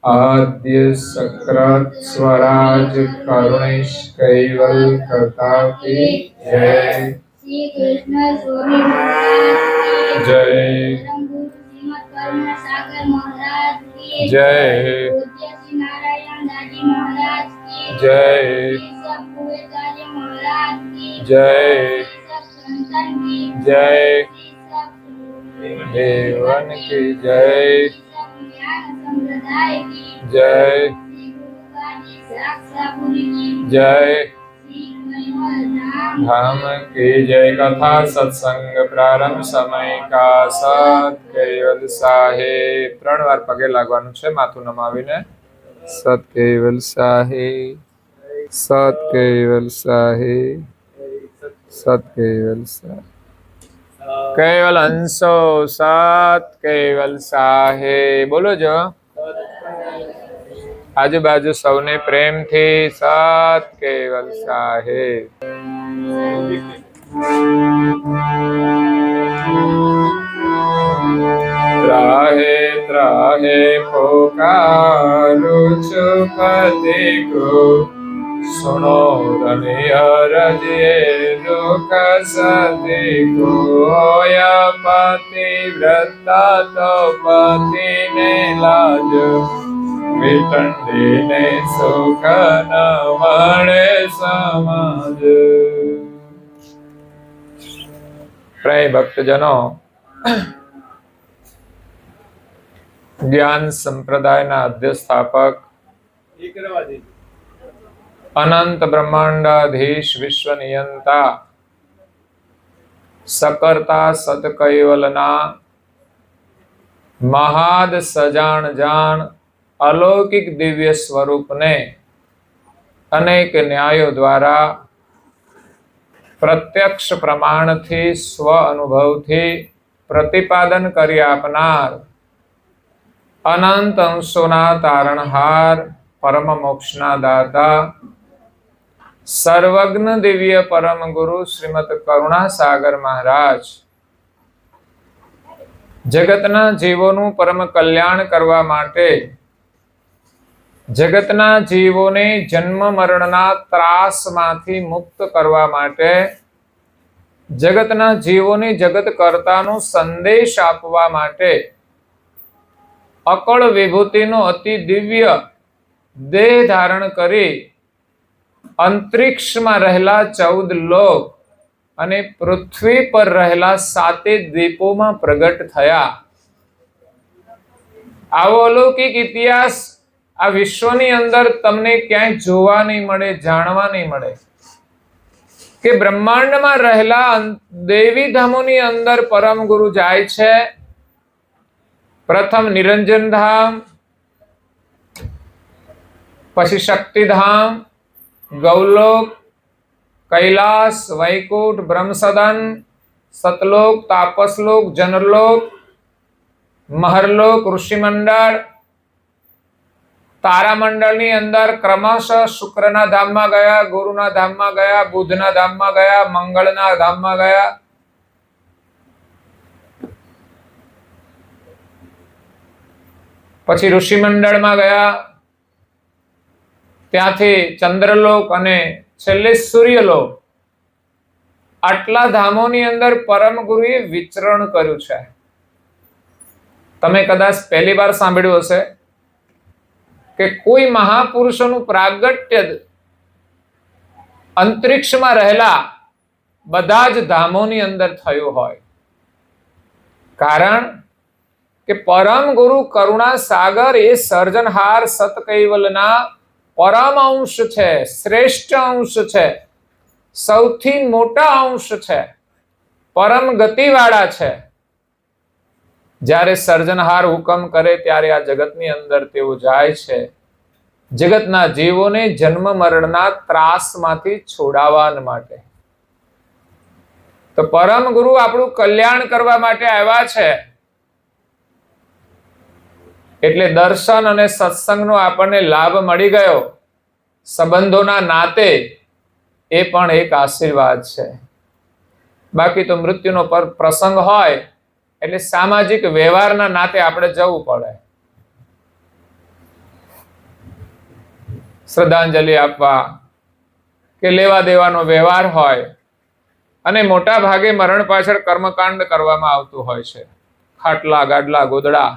आद्य सक्रत स्वराज करुणेश कैवल करता की जय। श्री कृष्ण स्वामी महाराज जय। सागर महाराज की जय। पूज्य श्री नारायण दादी महाराज की जय। महाराज की जय। जय। देवन की जय। जय जय। धाम की जय। कथा सत्संग प्रारंभ समय का सत केवल साहेब 3 વાર પગે લાગવાનું છે, માથું નમાવીને સત કેવલ સાહેબ, સત કેવલ સાહેબ, સત કેવલ સાહેબ, કેવલ હંસો સત કેવલ સાહેબ બોલો જો। આજુબાજુ સૌને પ્રેમથી સત કેવલ સાહેબ। ત્રાહે ત્રાહે પુકારું છું પતિ કો, सुनो रनिहरजे दुख सती को। या पति व्रता तो पति ने लाज, विटंडी ने सुख न मळे समाज। प्रिय भक्तजनों, ज्ञान संप्रदायना अध्यस्थापक अनंत ब्रह्मांडाधीश विश्व नियंता सकर्ता सत कैवलना महाद सजान जान अलौकिक दिव्य स्वरूप ने अनेक न्यायों द्वारा प्रत्यक्ष प्रमाण थी स्व अनुभव थी प्रतिपादन करी आपनार अनंत अंशोना तारणहार परम मोक्षना दाता सर्वज्ञ दिव्य परम गुरु श्रीमद करुणा सागर महाराज जगतना जीवोनु परम कल्याण करवा माटे, जगतना जीवोने जन्म मरणना त्रासमांथी मुक्त करवा माटे, जगतना जीवोने जगत कर्तानो संदेश आपवा माटे अकळ विभूतिनो अति दिव्य देह धारण करी अंतरिक्ष में रहेला 14 लोक अने पृथ्वी पर रहेला 7 द्वीपों में प्रगट थया। आवो अलौकिक इतिहास आ विश्वनी अंदर तमने क्यांय जोवा नहीं मळे, जाणवा नहीं मळे के ब्रह्मांड में रहेला देवी धामोनी अंदर परम गुरु जाय छे। प्रथम निरंजन धाम, पछी शक्तिधाम, गौलोक, कैलास, वैकुंठ, ब्रह्मसदन, सतलोक, तापसलोक, जनरलोक, महरलोक, ऋषिमंडल, तारामंडल नी अंदर क्रमशः शुक्रना धाम में गया, गुरुना धाम में गया, बुधना धाम में गया, मंगलना धाम में गया। पछी ऋषिमंडल में गया, त्याथी चंद्रलोक अने छेल्ले सूर्यलोक। आटला धामोनी अंदर परम गुरुए विचरण कर्युं छे। तमे कदाच पहली बार सांभळ्युं हशे के कोई महापुरुषोनुं प्रागट्य अंतरिक्ष में रहेला बधा ज धामोनी अंदर थयुं होय। कारण के परम गुरु करुणा सागर ए सर्जनहार सत कैवलना परम अंश छे, श्रेष्ठ अंश छे, सौथी मोटा अंश छे, परम गतिवाळा छे। ज्यारे सर्जनहार हुकम करे त्यारे आ जगतनी अंदर तेओ जाय छे, जगतना जीवोने जन्म मरणना त्रासमांथी छोडावा माटे। तो परम गुरु आपणुं कल्याण करवा माटे आव्या छे। એટલે દર્શન અને સત્સંગનો આપણને લાભ મળી ગયો, સંબંધોના નાતે એ પણ એક આશીર્વાદ છે। બાકી તો મૃત્યુનો પ્રસંગ હોય એટલે સામાજિક વ્યવહારના નાતે આપણે જવું પડે। શ્રદ્ધાંજલિ આપવા કે લેવા દેવાનો વ્યવહાર હોય, અને મોટા ભાગે મરણ પાછળ કર્મકાંડ કરવામાં આવતું હોય છે. ખાટલા, ગાડલા, ગોદડા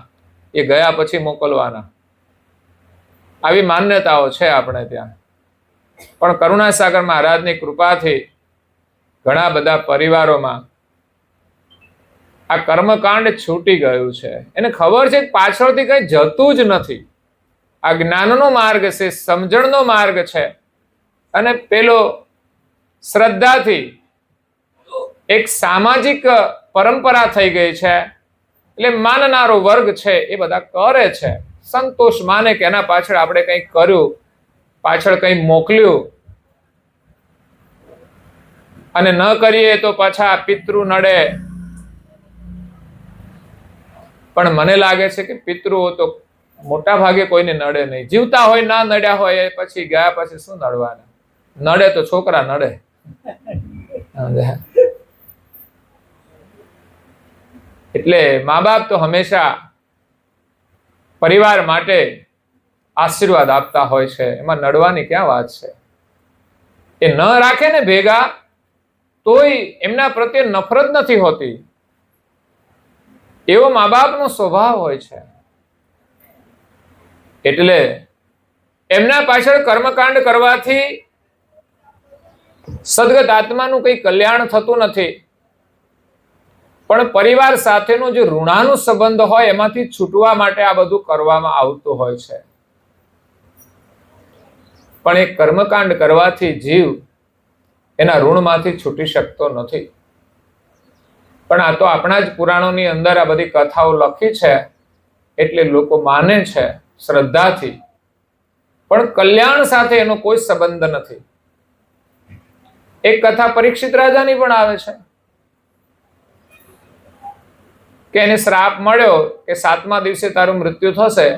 એ ગયા પછી મોકલવાના, આવી માન્યતાઓ છે આપણે ત્યાં. પણ કરુણાસાગર મહારાજની કૃપાથી ઘણા બધા પરિવારોમાં આ કર્મકાંડ છૂટી ગયું છે. એને ખબર છે કે પાછળથી કઈ જતું જ નથી. આ જ્ઞાનનો માર્ગ છે, સમજણનો માર્ગ છે, અને પેલો શ્રદ્ધાથી એક સામાજિક પરંપરા થઈ ગઈ છે. એટલે માનનારો વર્ગ છે એ બધા કરે છે, સંતોષ માને કે એના પાછળ આપણે કંઈક કર્યું, પાછળ કંઈ મોકલ્યું, અને ન કરીએ તો પાછા પિતૃ નડે. પણ મને લાગે છે કે પિતૃઓ તો મોટા ભાગે કોઈને નડે નહીં. જીવતા હોય ના નડ્યા હોય, એ પછી ગયા પછી શું નડવાના? નડે તો છોકરા નડે. એટલે મા બાપ તો હંમેશા પરિવાર માટે આશીર્વાદ આપતા હોય છે, એમાં નડવાની ક્યાં વાત છે? એ ન રાખે ને ભેગા તોય એમના પ્રત્યે નફરત નથી હોતી. એવો મા બાપનો સ્વભાવ હોય છે. એટલે એમના પાછળ કર્મકાંડ કરવાથી સદગત આત્માનું કઈ કલ્યાણ થતું નથી, પણ પરિવાર સાથેનો જે ઋણાનો સંબંધ હોય એમાંથી છૂટવા માટે આ બધું કરવામાં આવતું હોય છે. પણ એ કર્મકાંડ કરવાથી જીવ એના ઋણમાંથી છૂટી શકતો નથી. પણ આ તો આપણા જ પુરાણોની અંદર આ બધી કથાઓ લખી છે, એટલે લોકો માને છે શ્રદ્ધાથી, પણ કલ્યાણ સાથે એનો કોઈ સંબંધ નથી. એક કથા પરીક્ષિત રાજાની પણ આવે છે કે એને શ્રાપ મળ્યો કે 7મા દિવસે તારું મૃત્યુ થશે,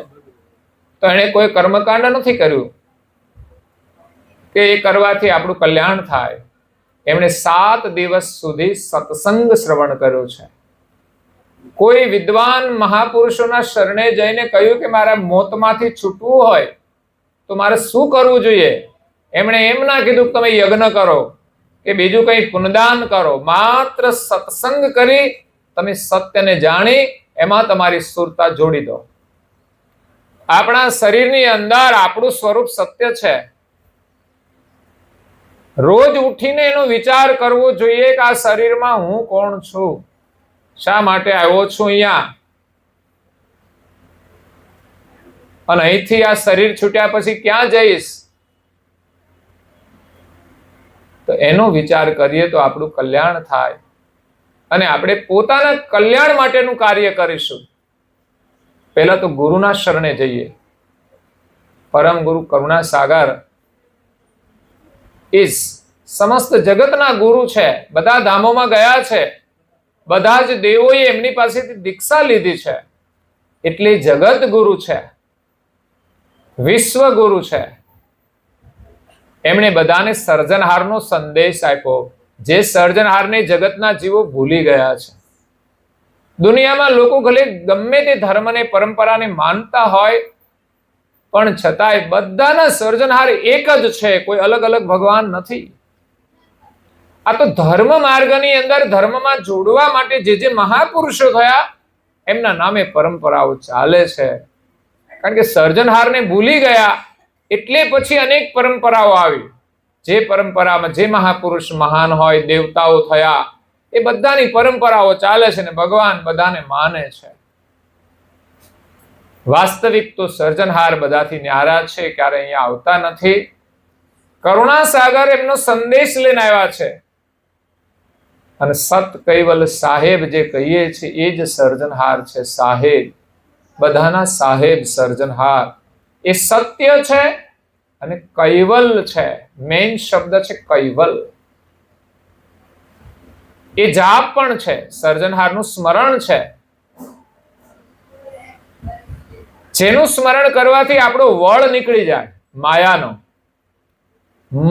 તો એને કોઈ કર્મકાંડ નથી કર્યું કે એ કરવાથી આપણું કલ્યાણ થાય. એમણે 7 દિવસ સુધી સત્સંગ શ્રવણ કર્યો છે. કોઈ વિદ્વાન મહાપુરુષોના શરણે જઈને કહ્યું કે મારા મોતમાંથી છૂટવું હોય તો મારે શું કરવું જોઈએ? એમણે એમ ના કીધું કે તમે યજ્ઞ કરો કે બીજું કંઈ પુનદાન કરો. માત્ર સત્સંગ કરી તમે સત્યને જાણી એમાં તમારી સુરતા જોડી દો. આપણા શરીરની અંદર આપણું સ્વરૂપ સત્ય છે. રોજ ઉઠીને એનો વિચાર કરવો જોઈએ કે આ શરીરમાં હું કોણ છું, શા માટે આવ્યો છું અહીંયા, અને અહીંથી આ શરીર છૂટ્યા પછી ક્યાં જઈશ? તો એનો વિચાર કરીએ તો આપણું કલ્યાણ થાય, અને આપણે પોતાના કલ્યાણ માટેનું કાર્ય કરીશું. પહેલા તો ગુરુના શરણે જઈએ. પરમ ગુરુ કરુણાસાગર સમસ્ત જગતના ગુરુ છે. બધા ધામોમાં ગયા છે, બધા જ દેવોએ એમની પાસેથી દીક્ષા લીધી છે, એટલે જગત ગુરુ છે, વિશ્વ ગુરુ છે. એમણે બધાને સર્જનહારનો સંદેશ આપ્યો, જે સર્જનહારને જગતના જીવો ભૂલી ગયા છે. દુનિયામાં લોકો ભલે ગમે તે ધર્મને પરંપરાને માનતા હોય, પણ છતાંય બધાના સર્જનહાર એક જ છે, કોઈ અલગ અલગ ભગવાન નથી. આ તો ધર્મ માર્ગની અંદર ધર્મમાં જોડવા માટે જે મહાપુરુષો થયા એમના નામે પરંપરાઓ ચાલે છે. કારણ કે સર્જનહારને ભૂલી ગયા એટલે પછી અનેક પરંપરાઓ આવી. જે પરંપરામાં જે મહાપુરુષ મહાન હોય, દેવતાઓ થયા, એ બધાની પરંપરાઓ ચાલે છે ને ભગવાન બધાને માને છે. વાસ્તવિક તો સર્જનહાર બધાથી ન્યારા છે, ક્યારે અહીંયા આવતા નથી. કરુણાસાગર એમનો સંદેશ લઈને આવ્યા છે, અને સત કૈવલ સાહેબ જે કહીએ છીએ એ જ સર્જનહાર છે. સાહેબ, બધાના સાહેબ સર્જનહાર. એ સત્ય છે અને કૈવલ છે. મેઇન શબ્દ છે કૈવલ. એ જાપ પણ છે, સર્જનહારનું સ્મરણ છે, જેનું સ્મરણ કરવાથી આપણો વળ નીકળી જાય, માયાનો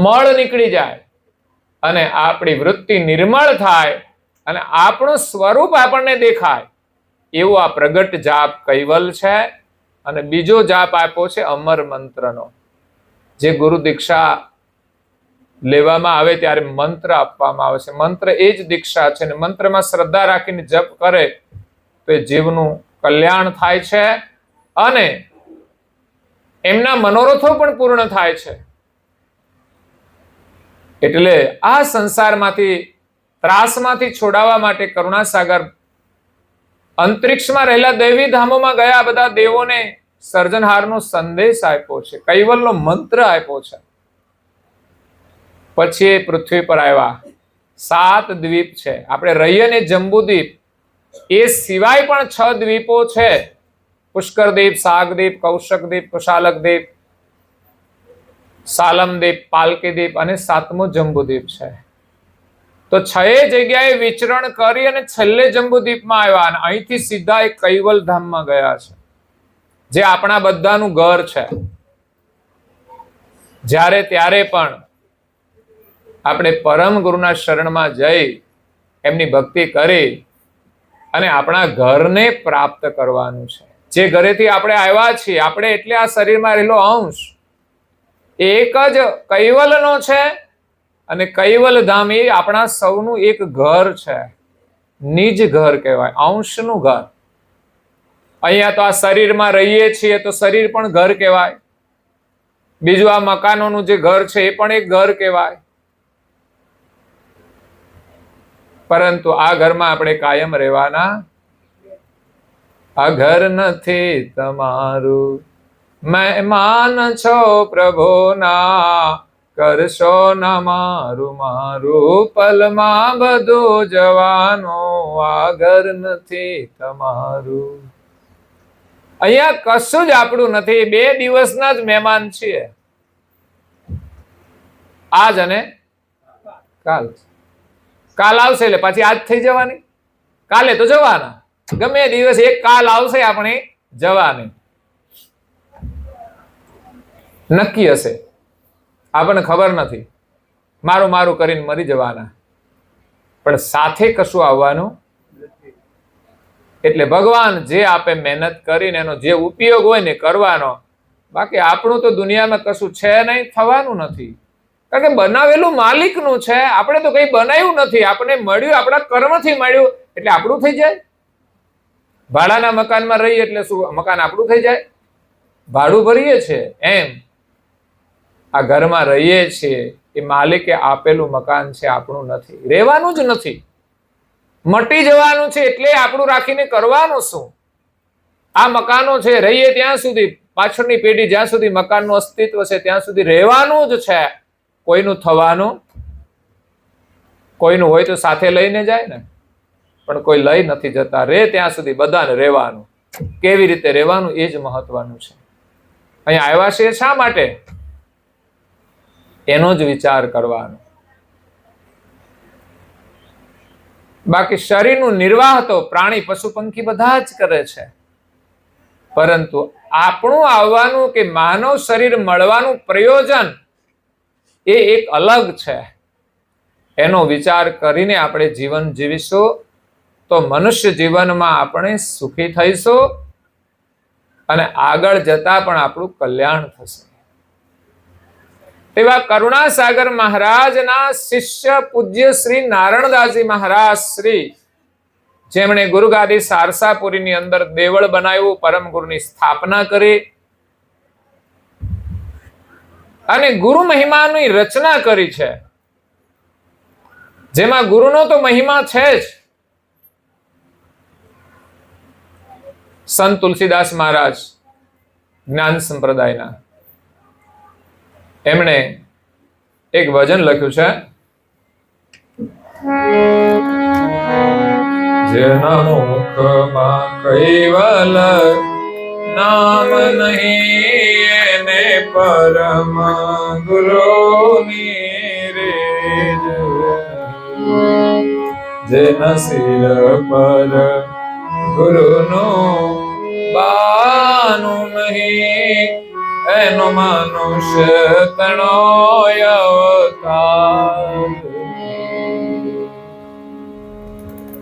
મળ નીકળી જાય, અને આપણી વૃત્તિ નિર્મળ થાય, અને આપણું સ્વરૂપ આપણને દેખાય. એવો આ પ્રગટ જાપ કૈવલ છે. અને બીજો જાપ આપ્યો છે અમર મંત્રનો. જે ગુરુ દીક્ષા લેવામાં આવે ત્યારે મંત્ર આપવામાં આવે છે. મંત્ર એ જ દીક્ષા છે, ને મંત્રમાં શ્રદ્ધા રાખીને જપ કરે તો એ જીવનું કલ્યાણ થાય છે અને એમના મનોરથો પણ પૂર્ણ થાય છે. એટલે આ સંસારમાંથી, ત્રાસમાંથી છોડાવવા માટે કરુણાસાગર અંતરિક્ષમાં રહેલા દૈવી ધામોમાં ગયા બધા દેવોને સર્જનહારનો સંદેશ આપ્યો છે, કૈવલનો મંત્ર આપ્યો છે. પછી એ પૃથ્વી પર આવ્યા. 7 દ્વીપ છે. આપણે રહીએ ને જંબુદ્વીપ, એ સિવાય પણ 6 દ્વીપો છે. પુષ્કરદ્વીપ, સાગદ્વીપ, કૌશકદ્વીપ, કુશાલકદ્વીપ, સાલમદ્વીપ, પાલકીદ્વીપ અને 7મો જંબુદ્વીપ છે. તો 6 જગ્યાએ વિચરણ કરી અને છેલ્લે જંબુદ્વીપમાં આવ્યા અને અહીંથી સીધા એક કૈવલ ધામમાં ગયા છે, જે આપણા બધાનું ઘર છે. જ્યારે ત્યારે પણ આપણે પરમ ગુરુના શરણમાં જઈ એમની ભક્તિ કરી અને આપણા ઘરને પ્રાપ્ત કરવાનું છે. જે ઘરેથી આપણે આવ્યા છીએ, આપણે એટલે આ શરીરમાં રહેલો અંશ એક જ કૈવલનો છે અને કૈવલ ધામ એ આપણા સૌનું એક ઘર છે. નિજ ઘર કહેવાય, અંશનું ઘર. અહીંયા તો આ શરીરમાં રહીએ છીએ તો શરીર પણ ઘર કહેવાય. બીજું આ મકાનોનું જે ઘર છે એ પણ એક ઘર કહેવાય. પરંતુ આ ઘરમાં આપણે કાયમ રહેવાના. આ ઘર નથી તમારું, મહેમાન છો પ્રભુના, કરશો ના મારું મારું, પલમાં બધું જવાનું, આ ઘર નથી તમારું. અહીંયા કશું જ આપણું નથી. 2 દિવસના જ મહેમાન છીએ, આજ અને કાલ. કાલ આવશે એટલે પાછી આજ થઈ જવાની, કાલે તો જવાના. ગમે દિવસ એક કાલ આવશે આપણે જવાની, નક્કી હશે. આપણને ખબર નથી, મારું મારું કરીને મરી જવાના, પણ સાથે કશું આવવાનું. એટલે ભગવાન જે આપે મહેનત કરીને એનો જે ઉપયોગ હોય ને કરવાનો. બાકી આપણું તો દુનિયામાં કશું છે નહીં, થવાનું નથી. કારણ કે બનાવેલું માલિકનું છે, આપણે તો કઈ બનાવ્યું નથી. આપણે મળ્યું આપણા કર્મથી મળ્યું એટલે આપણું થઈ જાય. ભાડાના મકાનમાં રહીએ એટલે શું મકાન આપણું થઈ જાય? ભાડું ભરીએ છીએ એમ આ ઘરમાં રહીએ છીએ એ માલિકે આપેલું મકાન છે, આપણું નથી. રહેવાનું જ નથી, મટી જવાનું છે. એટલે આપણું રાખીને કરવાનું શું? આ મકાનો છે, રહીએ ત્યાં સુધી, પાછળની પેઢી જ્યાં સુધી મકાનનું અસ્તિત્વ છે ત્યાં સુધી રહેવાનું જ છે. કોઈનું થવાનું, કોઈનું હોય તો સાથે લઈને જાય ને, પણ કોઈ લઈ નથી જતા. રે ત્યાં સુધી બધાને રહેવાનું. કેવી રીતે રહેવાનું એ જ મહત્વનું છે. અહીંયા આવ્યા છે શા માટે? એનો જ વિચાર કરવાનો. બાકી શરીરનું નિર્વાહ તો પ્રાણી, પશુ, પંખી બધા જ કરે છે. પરંતુ આપણું આવવાનું કે માનવ શરીર મળવાનું પ્રયોજન એ એક અલગ છે. એનો વિચાર કરીને આપણે જીવન જીવીશું તો મનુષ્ય જીવનમાં આપણે સુખી થઈશું અને આગળ જતા પણ આપણું કલ્યાણ થશે. એવા કરુણાસાગર મહારાજના શિષ્ય પૂજ્ય શ્રી નારણદાસજી મહારાજ શ્રી, જેમણે ગુરુગાદી સારસાપુરીની અંદર દેવળ બનાવ્યું, પરમ ગુરુની સ્થાપના કરી અને ગુરુ મહિમાની રચના કરી છે, જેમાં ગુરુનો તો મહિમા છે જ. સંત તુલસીદાસ મહારાજ જ્ઞાન સંપ્રદાયના, એમણે એક ભજન લખ્યું છે, જેના મુખમાં કૈવલ નામ નહીં એને પરમ ગુરુની રેજ, જેના સિર પર ગુરુનું બાનું નહીં એનો મનુષ્ય તણો અવતાર.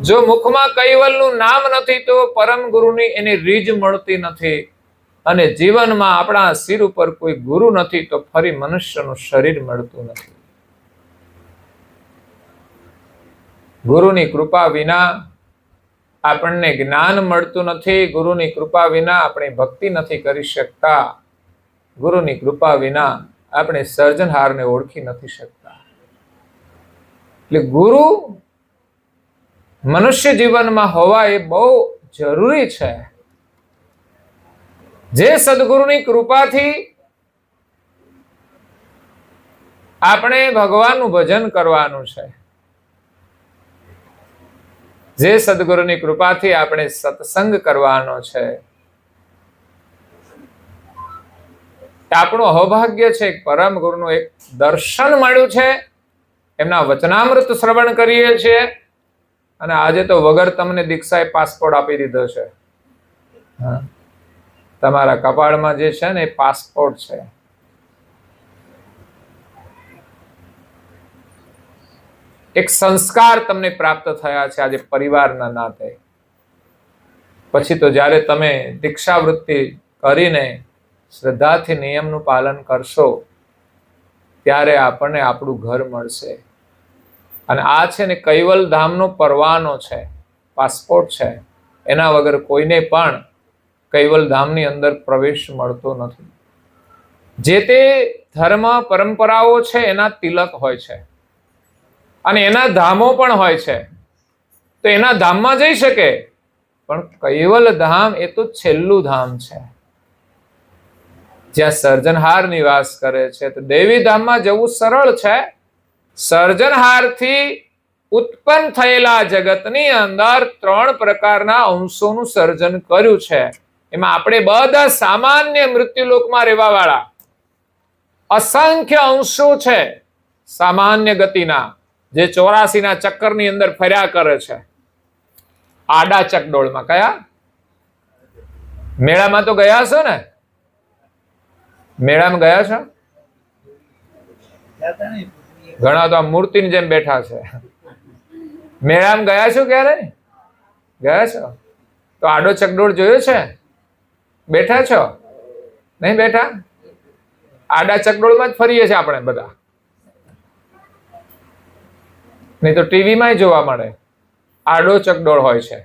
જો મુખમાં કૈવલનું નામ નથી તો પરમ ગુરુની એની રીજ મળતી નથી. અને જીવનમાં આપણા શિર ઉપર કોઈ ગુરુ નથી તો ફરી મનુષ્યનું શરીર મળતું નથી. ગુરુની કૃપા વિના આપણને જ્ઞાન મળતું નથી. ગુરુની કૃપા વિના આપણે ભક્તિ નથી કરી શકતા. ગુરુની કૃપા વિના આપણે સર્જનહારને ઓળખી નથી શકતા. એટલે ગુરુ મનુષ્ય જીવનમાં હોવા એ બહુ જરૂરી છે. જે સદગુરુની કૃપાથી આપણે ભગવાનનું ભજન કરવાનું છે, જે સદગુરુની કૃપાથી આપણે સત્સંગ કરવાનો છે, આપણું અહોભાગ્ય છે. પરમ ગુરુનું એક દર્શન મળ્યું છે, એમના વચનામૃત શ્રવણ કરીએ છીએ, અને આજે તો વગર તમને દીક્ષાએ પાસપોર્ટ આપી દીધો છે. તમારા કપાળમાં જે છે ને એ પાસપોર્ટ છે. એક સંસ્કાર તમને પ્રાપ્ત થયા છે આજે પરિવારના નાતે. પછી તો જ્યારે તમે દીક્ષાવૃત્તિ કરીને શ્રદ્ધાથી નિયમનું પાલન કરશો ત્યારે આપણને આપણું ઘર મળશે. અને આ છે ને કૈવલ ધામનો પરવાનો છે, પાસપોર્ટ છે. એના વગર કોઈને પણ કૈવલ ધામની અંદર પ્રવેશ મળતો નથી. જે તે ધર્મ પરંપરાઓ છે એના તિલક હોય છે અને એના ધામો પણ હોય છે. તો એના ધામમાં જઈ શકે, પણ કૈવલ ધામ એ તો છેલ્લું ધામ છે, જ્યાં સર્જનહાર નિવાસ કરે છે. તો દેવી ધામમાં જવું સરળ છે. સર્જનહારથી ઉત્પન્ન થયેલા જગતની અંદર 3 પ્રકારના અંશોનું સર્જન કર્યું છે. એમાં આપણે બધા સામાન્ય મૃત્યુલોકમાં રહેવા વાળા અસંખ્ય અંશો છે સામાન્ય ગતિના, જે 84ના ચક્કરની અંદર ફર્યા કરે છે. આડા ચકડોળમાં. કયા મેળામાં તો ગયા છો ને? મેળામાં ગયા છો? ઘણા તો આ મૂર્તિની જેમ બેઠા છે. મેળામાં ગયા છો? ક્યારે ગયા છો? તો આડો ચકડોળ જોયો છે? બેઠા છો? નહીં બેઠા? આડા ચકડોળમાં જ ફરીએ છીએ આપણે બધા. નહીં તો ટીવીમાં જોવા મળે. આડો ચકડોળ હોય છે,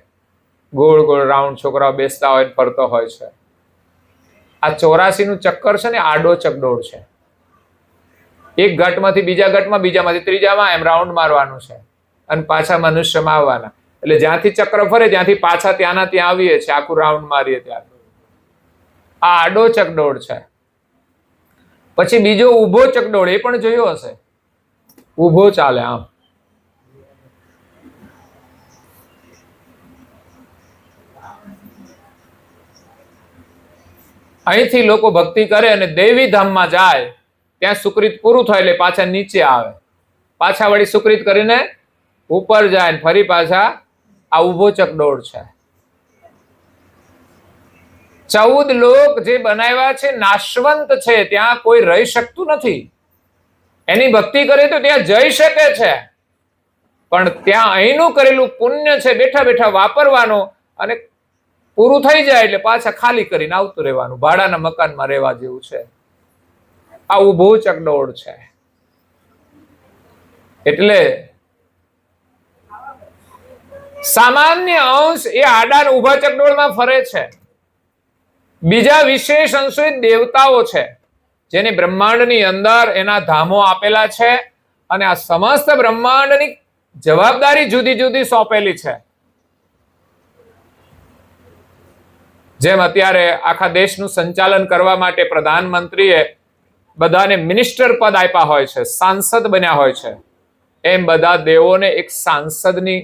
ગોળ ગોળ રાઉન્ડ છોકરાઓ બેસતા હોય, ફરતો હોય છે. આ 84નું ચક્કર છે ને આડો ચકડોળ છે. એક ઘાટમાંથી બીજા ઘાટમાં, બીજામાંથી ત્રીજામાં, એમ રાઉન્ડ મારવાનું છે અને પાછા મનુષ્યમાં આવવાના. એટલે જ્યાંથી ચક્ર ફરે ત્યાંથી પાછા ત્યાંના ત્યાં આવીએ છીએ, આખું રાઉન્ડ મારીએ ત્યારે. આ આડો ચકડોળ છે. પછી બીજો ઊભો ચકડોળ, એ પણ જોયો હશે. ઊભો ચાલે આમ. અહીંથી લોકો ભક્તિ કરે અને દેવી ધામમાં જાય, ત્યાં સુકૃત પૂરું થાય એટલે પાછા નીચે આવે, પાછા વળી સુકૃત કરીને ઉપર જાય ને ફરી પાછા. આ ઊભો ચકડોળ છે. 14 લોક જે બનાવ્યા છે નાશવંત છે, ત્યાં કોઈ રહી શકતું નથી. એની ભક્તિ કરે તો ત્યાં જઈ શકે છે, પણ ત્યાં અહીંનું કરેલું પુણ્ય છે બેઠા બેઠા વાપરવાનો, અને પૂરું થઈ જાય એટલે પાછા ખાલી કરીને આવતું રહેવાનું. ભાડાના મકાનમાં રહેવા જેવું છે. આ ઊભો ચકડોળ છે. એટલે સામાન્ય અંશ એ આડા અને ઊભા ચકડોળમાં ફરે છે. બીજા વિશેષ અંશો એ દેવતાઓ છે, જેને બ્રહ્માંડની અંદર એના ધામો આપેલા છે, અને આ સમસ્ત બ્રહ્માંડની જવાબદારી જુદી જુદી સોંપેલી છે. જેમ અત્યારે આખા દેશનું સંચાલન કરવા માટે પ્રધાનમંત્રીએ બધાને મિનિસ્ટર પદ આપ્યા હોય છે, સાંસદ બન્યા હોય છે, એમ બધા દેવોને એક સાંસદની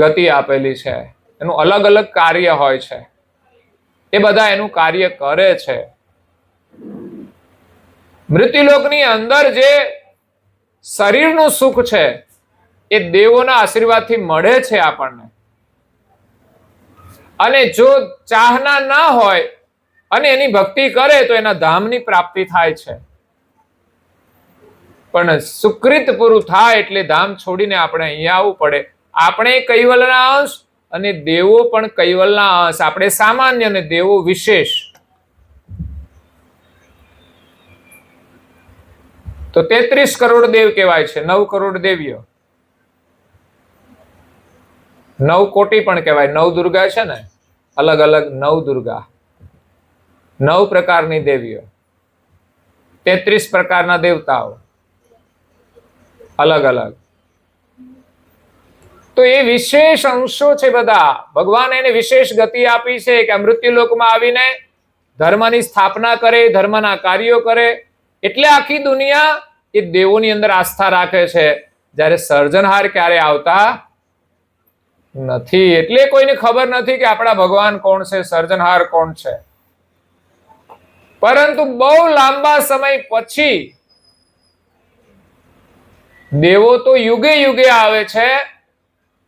ગતિ આપેલી છે. એનું અલગ અલગ કાર્ય હોય છે. એ બધા એનું કાર્ય કરે છે. મૃત્યુલોકની અંદર જે શરીરનું સુખ છે એ દેવોના આશીર્વાદથી મળે છે આપણને. અને જો ચાહના ના હોય અને એની ભક્તિ કરે તો એના ધામની પ્રાપ્તિ થાય છે. પણ સુકૃત પૂરું થાય એટલે ધામ છોડીને આપણે અહીંયા આવવું પડે. આપણે કૈવલના અંશ અને દેવો પણ કૈવલના અંશ. આપણે સામાન્ય અને દેવો વિશેષ. તો 33 કરોડ દેવ કહેવાય છે. 9 કરોડ દેવીઓ, 9 કોટી પણ કહેવાય. 9 દુર્ગા છે ને, અલગ અલગ 9 દુર્ગા, 9 પ્રકારની દેવીઓ, 33 પ્રકારના દેવતાઓ, અલગ અલગ. તો એ વિશેષ અંશો છે બધા. ભગવાન એને વિશેષ ગતિ આપી છે કે મૃત્યુલોકમાં આવીને ધર્મની સ્થાપના કરે, ધર્મના કાર્યો કરે. એટલે આખી દુનિયા એ દેવોની અંદર આસ્થા રાખે છે, જ્યારે સર્જનહાર ક્યારે આવતા નથી. એટલે કોઈને ખબર નથી કે આપણા ભગવાન કોણ છે, સર્જનહાર કોણ છે. પરંતુ બહુ લાંબા સમય પછી દેવો તો યુગે યુગે આવે છે,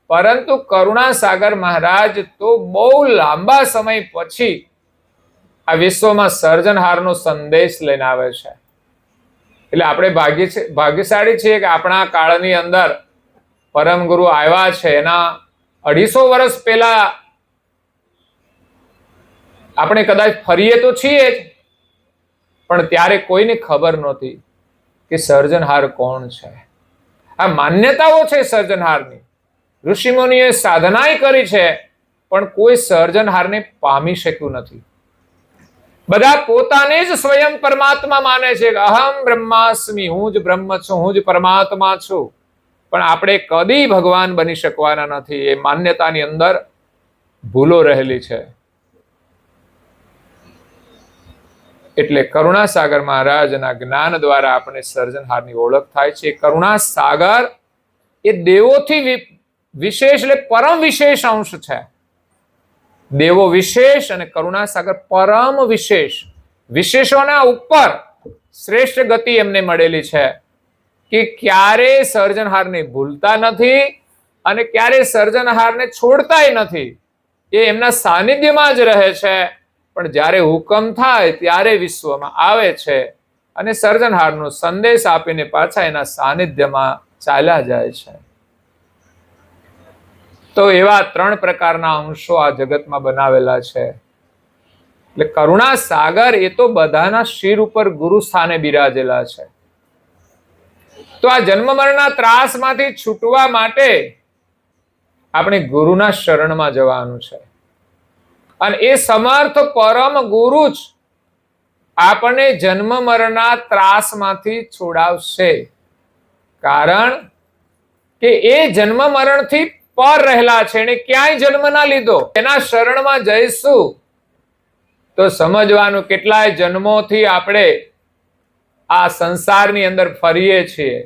પરંતુ કરુણાસાગર મહારાજ તો બહુ લાંબા સમય પછી આ વિશ્વમાં સર્જનહારનો સંદેશ લઈને આવે છે. એટલે આપણે ભાગ્યશાળી છીએ કે આપણા કાળની અંદર પરમ ગુરુ આવ્યા છે. એના 250 વર્ષ પહેલા આપણે કદાચ ફરીએ તો છીએ જ, પણ ત્યારે કોઈને ખબર નહોતી કે સર્જનહાર કોણ છે. આ માન્યતાઓ છે સર્જનહારની. ઋષિમુનિઓએ સાધનાય કરી છે, પણ કોઈ સર્જનહારને પામી શક્યું નથી. બધા પોતાને જ સ્વયં પરમાત્મા માને છે કે અહમ બ્રહ્માસ્મિ, હું જ બ્રહ્મ છું, હું જ પરમાત્મા છું. પણ આપણે કદી ભગવાન બની શકવાના નથી. એ માન્યતાની અંદર ભૂલો રહેલી છે. એટલે કરુણાસાગર મહારાજના જ્ઞાન દ્વારા આપણે સર્જનહારની ઓળખ થાય છે. કરુણાસાગર એ દેવોથી વિશેષ, એટલે પરમ વિશેષ અંશ છે. દેવો વિશેષ અને કરુણાસાગર પરમ વિશેષ. વિશેષોના ઉપર શ્રેષ્ઠ ગતિ એમને મળેલી છે કે ક્યારે સર્જનહારને ભૂલતા નથી અને ક્યારે સર્જનહારને છોડતાય નથી. એ એમના સાનિધ્યમાં જ રહે છે, પણ જ્યારે હુકમ થાય ત્યારે વિશ્વમાં આવે છે અને સર્જનહારનો સંદેશ આપીને પાછા એના સાનિધ્યમાં ચાલ્યા જાય છે. તો એવા 3 પ્રકારના અંશો આ જગતમાં બનાવેલા છે. એટલે કરુણાસાગર એ તો બધાના શિર ઉપર ગુરુ સ્થાને બિરાજેલા છે. તો આ જન્મ મરણના ત્રાસમાંથી છૂટવા માટે આપણે ગુરુના શરણમાં જવાનું છે. અને એ સમર્થ પરમ ગુરુ જ આપણને જન્મ મરણના ત્રાસમાંથી છોડાવશે. કારણ કે એ જન્મ મરણથી પર રહેલા છે, એને ક્યાંય જન્મ ના લીધો. એના શરણમાં જઈશું તો સમજવાનું કેટલાય જન્મોથી આપણે આ સંસારની અંદર ફરીએ છીએ.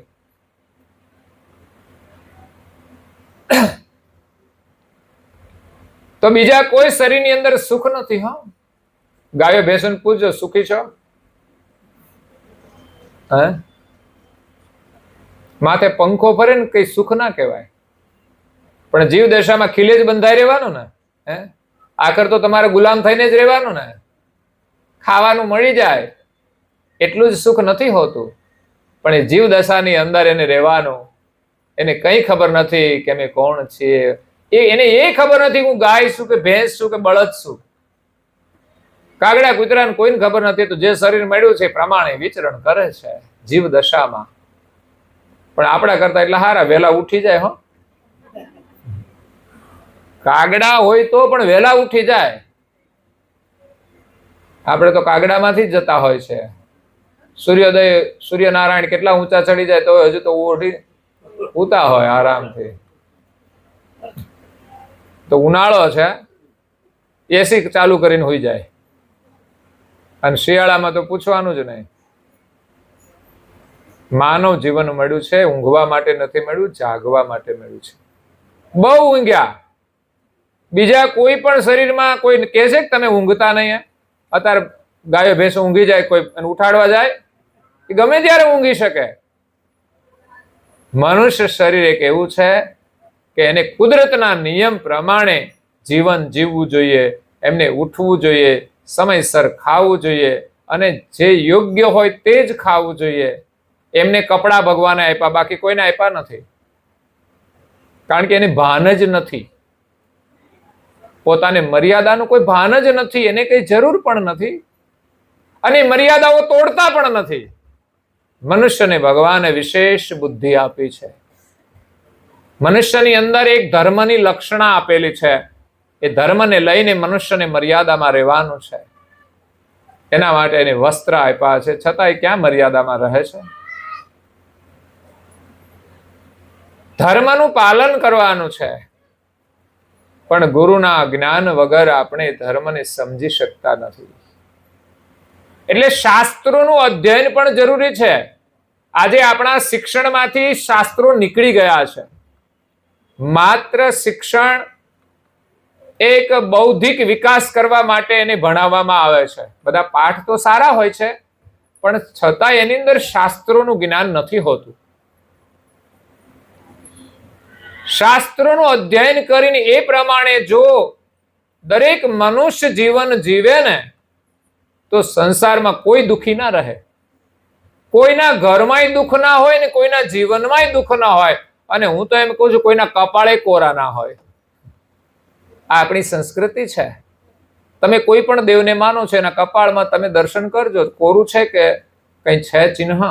તો બીજા કોઈ શરીરની અંદર સુખ નથી. હા, ગાયો ભેંસોને પૂછજો, સુખી છો? હે? માથે પંખો ફરે ને કઈ સુખ ના કહેવાય, પણ જીવ દશામાં ખીલે જ બંધાઈ રહેવાનું ને. હે, આખર તો તમારે ગુલામ થઈને જ રહેવાનું ને. ખાવાનું મળી જાય એટલું જ સુખ નથી હોતું, પણ એ જીવ દશાની અંદર એને રહેવાનું. એને કઈ ખબર નથી કે અમે કોણ છીએ. એને એ ખબર નથી હું ગાય છું કે ભેંસ છું કે બળદ છું. કાગડા કૂતરાને કોઈને ખબર નથી. તો જે શરીર મળ્યું છે એ પ્રમાણે વિચરણ કરે છે જીવ દશામાં. પણ આપણા કરતા એટલે હારા વહેલા ઉઠી જાય. હો, કાગડા હોય તો પણ વહેલા ઉઠી જાય. આપણે તો કાગડામાંથી જ જતા હોય છે. સૂર્યનારાયણ કેટલા ઊંચા ચડી જાય તો હજુ તો ઓઢી ઉતા હોય આરામથી. તો ઉનાળો છે, એસી ચાલુ કરીને હોઈ જાય. અને શિયાળામાં તો પૂછવાનું જ નહીં. માનવ જીવન મળ્યું છે ઊંઘવા માટે નથી મળ્યું, જાગવા માટે મળ્યું છે. બહુ ઊંઘ્યા. બીજા કોઈ પણ શરીરમાં કોઈ કહે છે કે તમે ઊંઘતા નહીં? અત્યારે ગાયો ભેંસો ઊંઘી જાય, કોઈ ઉઠાડવા જાય કે ગમે ત્યારે ઊંઘી શકે. મનુષ્ય શરીર એક એવું છે કે એને કુદરતના નિયમ પ્રમાણે જીવન જીવવું જોઈએ, એમને ઉઠવું જોઈએ, સમયસર ખાવું જોઈએ, અને જે યોગ્ય હોય તે જ ખાવું જોઈએ. એમને કપડા ભગવાને આપ્યા, બાકી કોઈને આપ્યા નથી, કારણ કે એને ભાન જ નથી. પોતાને મર્યાદાનું કોઈ ભાન જ નથી, એને કઈ જરૂર પણ નથી, અને મર્યાદાઓ તોડતા પણ નથી. મનુષ્યને ભગવાને વિશેષ બુદ્ધિ આપી છે. મનુષ્યની અંદર એક ધર્મની લક્ષણા આપેલી છે. એ ધર્મને લઈને મનુષ્યને મર્યાદામાં રહેવાનું છે. એના માટે એને વસ્ત્ર આપ્યા છે, છતાંય ક્યાં મર્યાદામાં રહે છે? ધર્મનું પાલન કરવાનું છે, પણ ગુરુના જ્ઞાન વગર આપણે ધર્મને સમજી શકતા નથી. એટલે શાસ્ત્રોનું અધ્યયન પણ જરૂરી છે. આજે આપણા શિક્ષણમાંથી શાસ્ત્રો નીકળી ગયા છે. માત્ર શિક્ષણ એક બૌદ્ધિક વિકાસ કરવા માટે એને ભણાવવામાં આવે છે. બધા પાઠ તો સારા હોય છે, પણ છતાં એની અંદર શાસ્ત્રોનું જ્ઞાન નથી હોતું. શાસ્ત્રોનું અધ્યયન કરીને એ પ્રમાણે જો દરેક મનુષ્ય જીવન જીવે ને, તો સંસારમાં કોઈ દુખી ના રહે. કોઈના ઘરમાંય દુઃખ ના હોય ને કોઈના જીવનમાંય દુઃખ ના હોય. અને હું તો એમ કહું છું, કોઈના કપાળે કોરા ના હોય. આ આપણી સંસ્કૃતિ છે. તમે કોઈ પણ દેવને માનો છો, એના કપાળમાં તમે દર્શન કરજો, કોરું છે કે કઈ છે ચિહ્ન.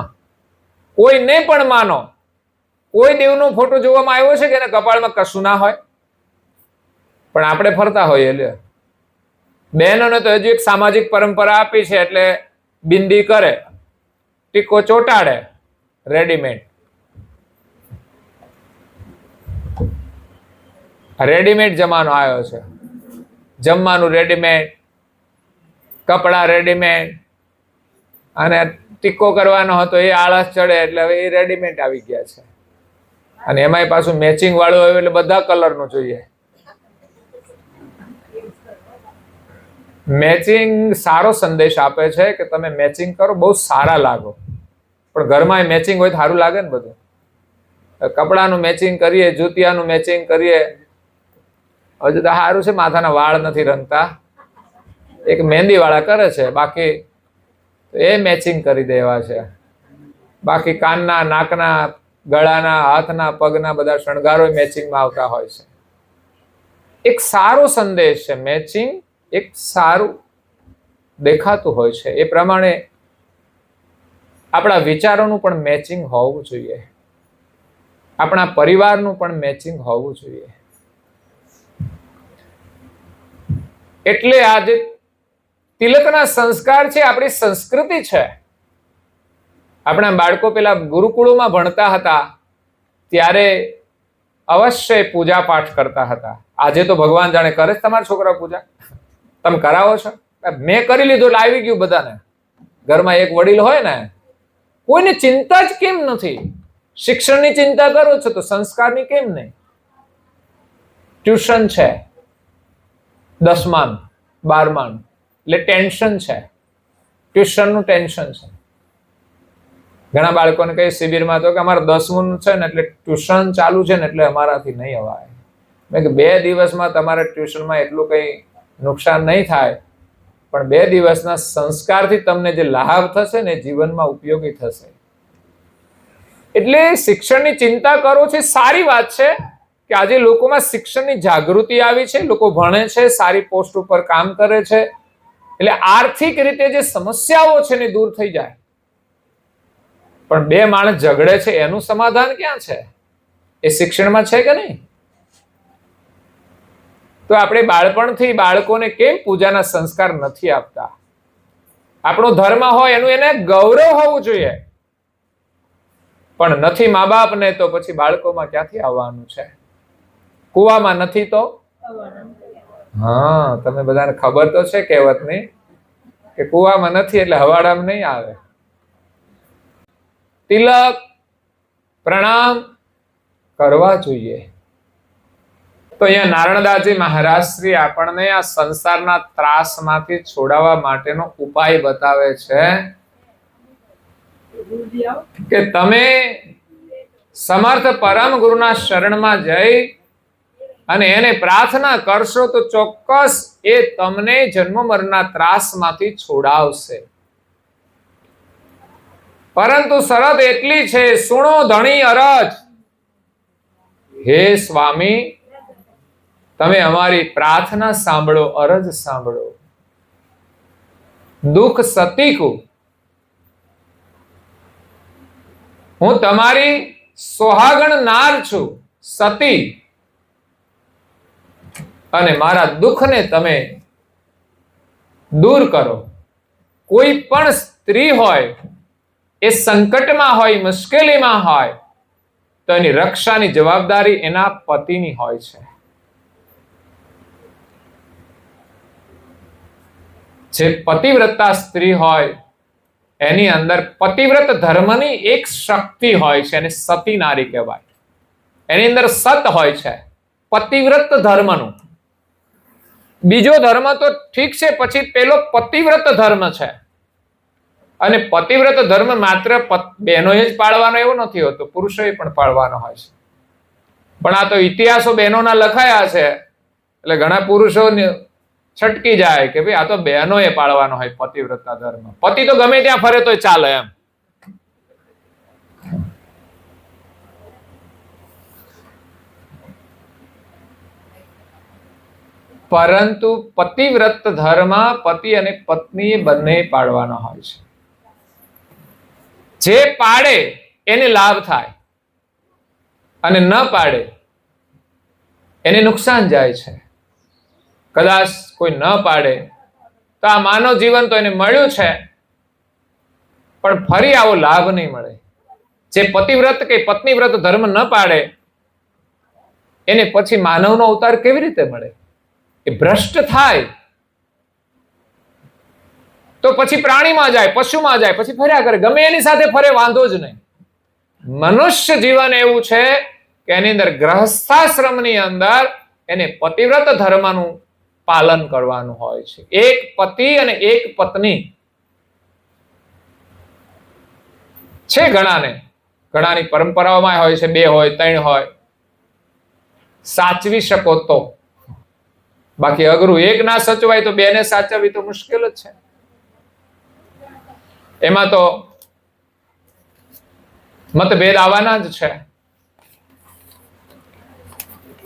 કોઈને પણ માનો, કોઈ દેવનો ફોટો જોવામાં આવ્યો છે કે એના કપાળમાં કશું ના હોય? પણ આપણે ફરતા હોઈએ. લે, બહેનોને તો હજુ એક સામાજિક પરંપરા આપી છે, એટલે બિંદી કરે, ટીકો ચોટાડે, રેડીમેડ. રેડીમેડ જમાનો આવ્યો છે. જમવાનું રેડીમેડ, કપડા રેડીમેડ, અને ટીકો કરવાનો હતો એ આળસ ચડે એટલે હવે એ રેડીમેડ આવી ગયા છે. અને એમાંય પાછું મેચિંગ વાળું હોય એટલે બધા કલરનું જોઈએ. મેચિંગ સારો સંદેશ આપે છે કે તમે મેચિંગ કરો, બહુ સારા લાગો. પણ ઘરમાં મેચિંગ હોય તો સારું લાગે ને બધું. કપડાનું મેચિંગ કરીએ, જૂતિયાનું મેચિંગ કરીએ. હજુ તો સારું છે માથાના વાળ નથી રંગતા, એક મહેંદી વાળા કરે છે, બાકી એ મેચિંગ કરી દેવા છે. બાકી કાનના, નાકના, ગળાના, હાથના, પગના બધા શણગારો મેચિંગમાં આવતા હોય છે. એક સારો સંદેશ છે. મેચિંગ એક સારું દેખાતું હોય છે. એ પ્રમાણે આપણા વિચારોનું પણ મેચિંગ હોવું જોઈએ. આપણા પરિવારનું પણ મેચિંગ હોવું જોઈએ. એટલે આજે તિલકના સંસ્કાર છે, આપણી સંસ્કૃતિ છે. આપણા બાળકો પેલા ગુરુકુળોમાં ભણતા હતા ત્યારે અવશ્ય પૂજા પાઠ કરતા હતા. આજે તો ભગવાન જાણે કરે છે તમારા છોકરા પૂજા? તમે કરાવો છો? મેં કરી લીધું એટલે આવી ગયું બધાને. ઘરમાં એક વડીલ હોય ને, કોઈને ચિંતા જ કેમ નથી? શિક્ષણની ચિંતા કરો છો તો સંસ્કારની કેમ નહીં? ટ્યુશન છે, 10માં 12માં, એટલે ટેન્શન છે. ટ્યુશનનું ટેન્શન છે. ઘણા બાળકોને કઈ શિબિરમાં તો કે અમારે 10મું છે ને એટલે ટ્યુશન ચાલુ છે ને એટલે અમારાથી નહીં અવાય. મેં કે 2 દિવસમાં તમારે ટ્યુશનમાં એટલું કઈ નુકસાન નહીં થાય, પણ 2 દિવસના સંસ્કારથી તમને જે લાભ થશે ને જીવનમાં ઉપયોગી થશે. એટલે શિક્ષણની ચિંતા કરો છો, સારી વાત છે કે આજે લોકોમાં શિક્ષણની જાગૃતિ આવી છે. લોકો ભણે છે, સારી પોસ્ટ ઉપર કામ કરે છે, એટલે આર્થિક રીતે જે સમસ્યાઓ છે ને દૂર થઈ જાય. પણ 2 માણસ ઝઘડે છે એનું સમાધાન ક્યાં છે? એ શિક્ષણમાં છે કે નહીં? તો આપણે બાળપણથી બાળકોને કેમ પૂજાના સંસ્કાર નથી આપતા? આપણો ધર્મ હોય એનું એને ગૌરવ હોવું જોઈએ, પણ નથી મા બાપને તો પછી બાળકોમાં ક્યાંથી આવવાનું છે? કુવામાં નથી તો હા, તમે બધાને ખબર તો છે કહેવતની કે કુવામાં નથી એટલે હવાડામાં નહીં આવે. તિલક પ્રણામ કરવા જોઈએ. તો અહીંયા નારણદાસજી મહારાજ શ્રી આપણને આ સંસારના ત્રાસમાંથી છોડાવવા માટેનો ઉપાય બતાવે છે કે તમે સમર્થ પરમ ગુરુના શરણમાં જઈ અને એને પ્રાર્થના કરશો તો ચોક્કસ એ તમને જન્મ મરણના ત્રાસમાંથી છોડાવશે. પરંતુ શરત એટલી છે, સુણો ધણી અરજ, હે સ્વામી તમે અમારી પ્રાર્થના સાંભળો, અરજ સાંભળો. દુઃખ સતીકુ, હું તમારી સોહાગણ નાર છું, સતી, અને મારા દુઃખને તમે દૂર કરો. કોઈ પણ સ્ત્રી હોય, એ સંકટમાં હોય, મુશ્કેલીમાં હોય, તો એની રક્ષાની જવાબદારી એના પતિની હોય છે. જે પતિવ્રતા સ્ત્રી હોય એની અંદર પતિવ્રત ધર્મની એક શક્તિ હોય છે, એને સતી નારી કહેવાય. એની અંદર સત હોય છે પતિવ્રત ધર્મનું. બીજો ધર્મ તો ઠીક છે, પછી પેલો પતિવ્રત ધર્મ છે. અને પતિવ્રત ધર્મ માત્ર બહેનોએ જ પાળવાનો એવો નથી હોતો, પુરુષોએ પણ પાળવાનો હોય છે. પણ આ તો ઇતિહાસો બહેનોના લખાયા છે, એટલે ઘણા પુરુષો છટકી જાય કે ભાઈ આ તો બહેનોએ પાળવાનો હોય પતિવ્રતા ધર્મ. પતિ તો ગમે ત્યાં ફરે તોય ચાલે એમ. પરંતુ પતિવ્રત ધર્મ પતિ અને પત્ની બંને પાળવાનો હોય છે. જે પાડે એને લાભ થાય અને ન પાડે એને નુકસાન જાય છે. કદાચ કોઈ ન પાડે તો આ માનવ જીવન તો એને મળ્યું છે, પણ ફરી આવો લાભ નહીં મળે. જે પતિવ્રત કે પત્નીવ્રત ધર્મ ન પાડે એને પછી માનવનો અવતાર કેવી રીતે મળે? એ ભ્રષ્ટ થાય તો પછી પ્રાણીમાં જાય, પશુમાં જાય, પછી ફર્યા કરે, ગમે એની સાથે ફરે, વાંધો જ નહીં. મનુષ્ય જીવન એવું છે કે એની અંદર ગૃહસ્થાશ્રમની અંદર એને પતિવ્રત ધર્મનું પાલન કરવાનું હોય છે. એક પતિ અને એક પત્ની છે. ઘણાની પરંપરાઓમાં હોય છે 2 હોય 3 હોય. સાચવી શકો તો, બાકી અઘરું. એક ના સચવાય તો 2 ને સાચવવી તો મુશ્કેલ જ છે. એમાં તો મતભેદ આવવાના જ છે.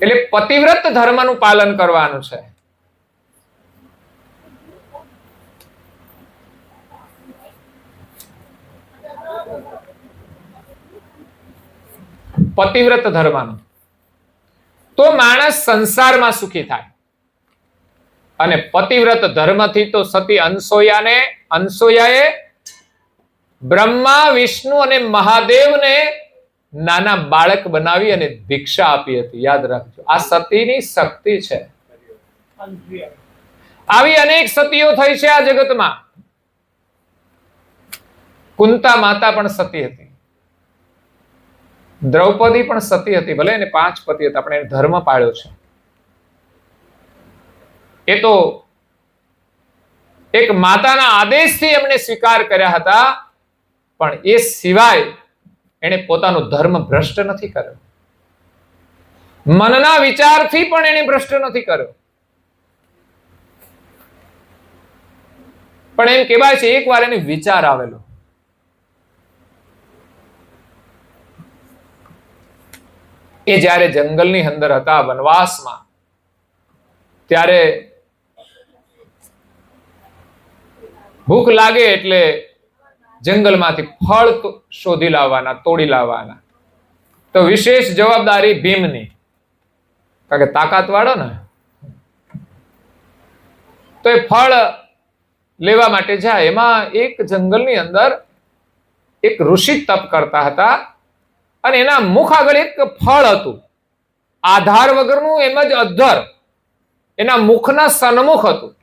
એટલે પતિવ્રત ધર્મનું પાલન કરવાનું છે. પતિવ્રત ધર્મનું તો માણસ સંસારમાં સુખી થાય. અને પતિવ્રત ધર્મથી તો સતી અનસૂયાએ બ્રહ્મા, વિષ્ણુ અને મહાદેવને નાના બાળક બનાવી અને ભિક્ષા આપી હતી. યાદ રાખજો, આ સતીની શક્તિ છે. આવી અનેક સતીઓ થઈ છે આ જગતમાં. કુંતા માતા પણ સતી હતી, દ્રૌપદી પણ સતી હતી. ભલે એને 5 પતિ હતા, પણ એને ધર્મ પાળ્યો છે. એ તો એક માતાના આદેશથી એમણે સ્વીકાર કર્યા હતા, પણ એ સિવાય એને પોતાનો ધર્મ ભ્રષ્ટ નથી કર્યો. મનના વિચારથી પણ એને ભ્રષ્ટ નથી કર્યો. પણ એમ કહેવાય છે એકવાર એને વિચાર આવેલો. એ જ્યારે જંગલની અંદર હતા, વનવાસમાં, ત્યારે ભૂખ લાગે એટલે જંગલમાંથી ફળ શોધી લાવવાના, તોડી લાવવાના. તો વિશેષ જવાબદારી ભીમની, કારણ કે તાકાત વાળો ને. તો એ ફળ લેવા માટે જાય. એમાં એક જંગલની અંદર એક ઋષિ તપ કરતા હતા, અને એના મુખ આગળ એક ફળ હતું, આધાર વગરનું, એમ જ અધર, એના મુખના સન્મુખ હતું.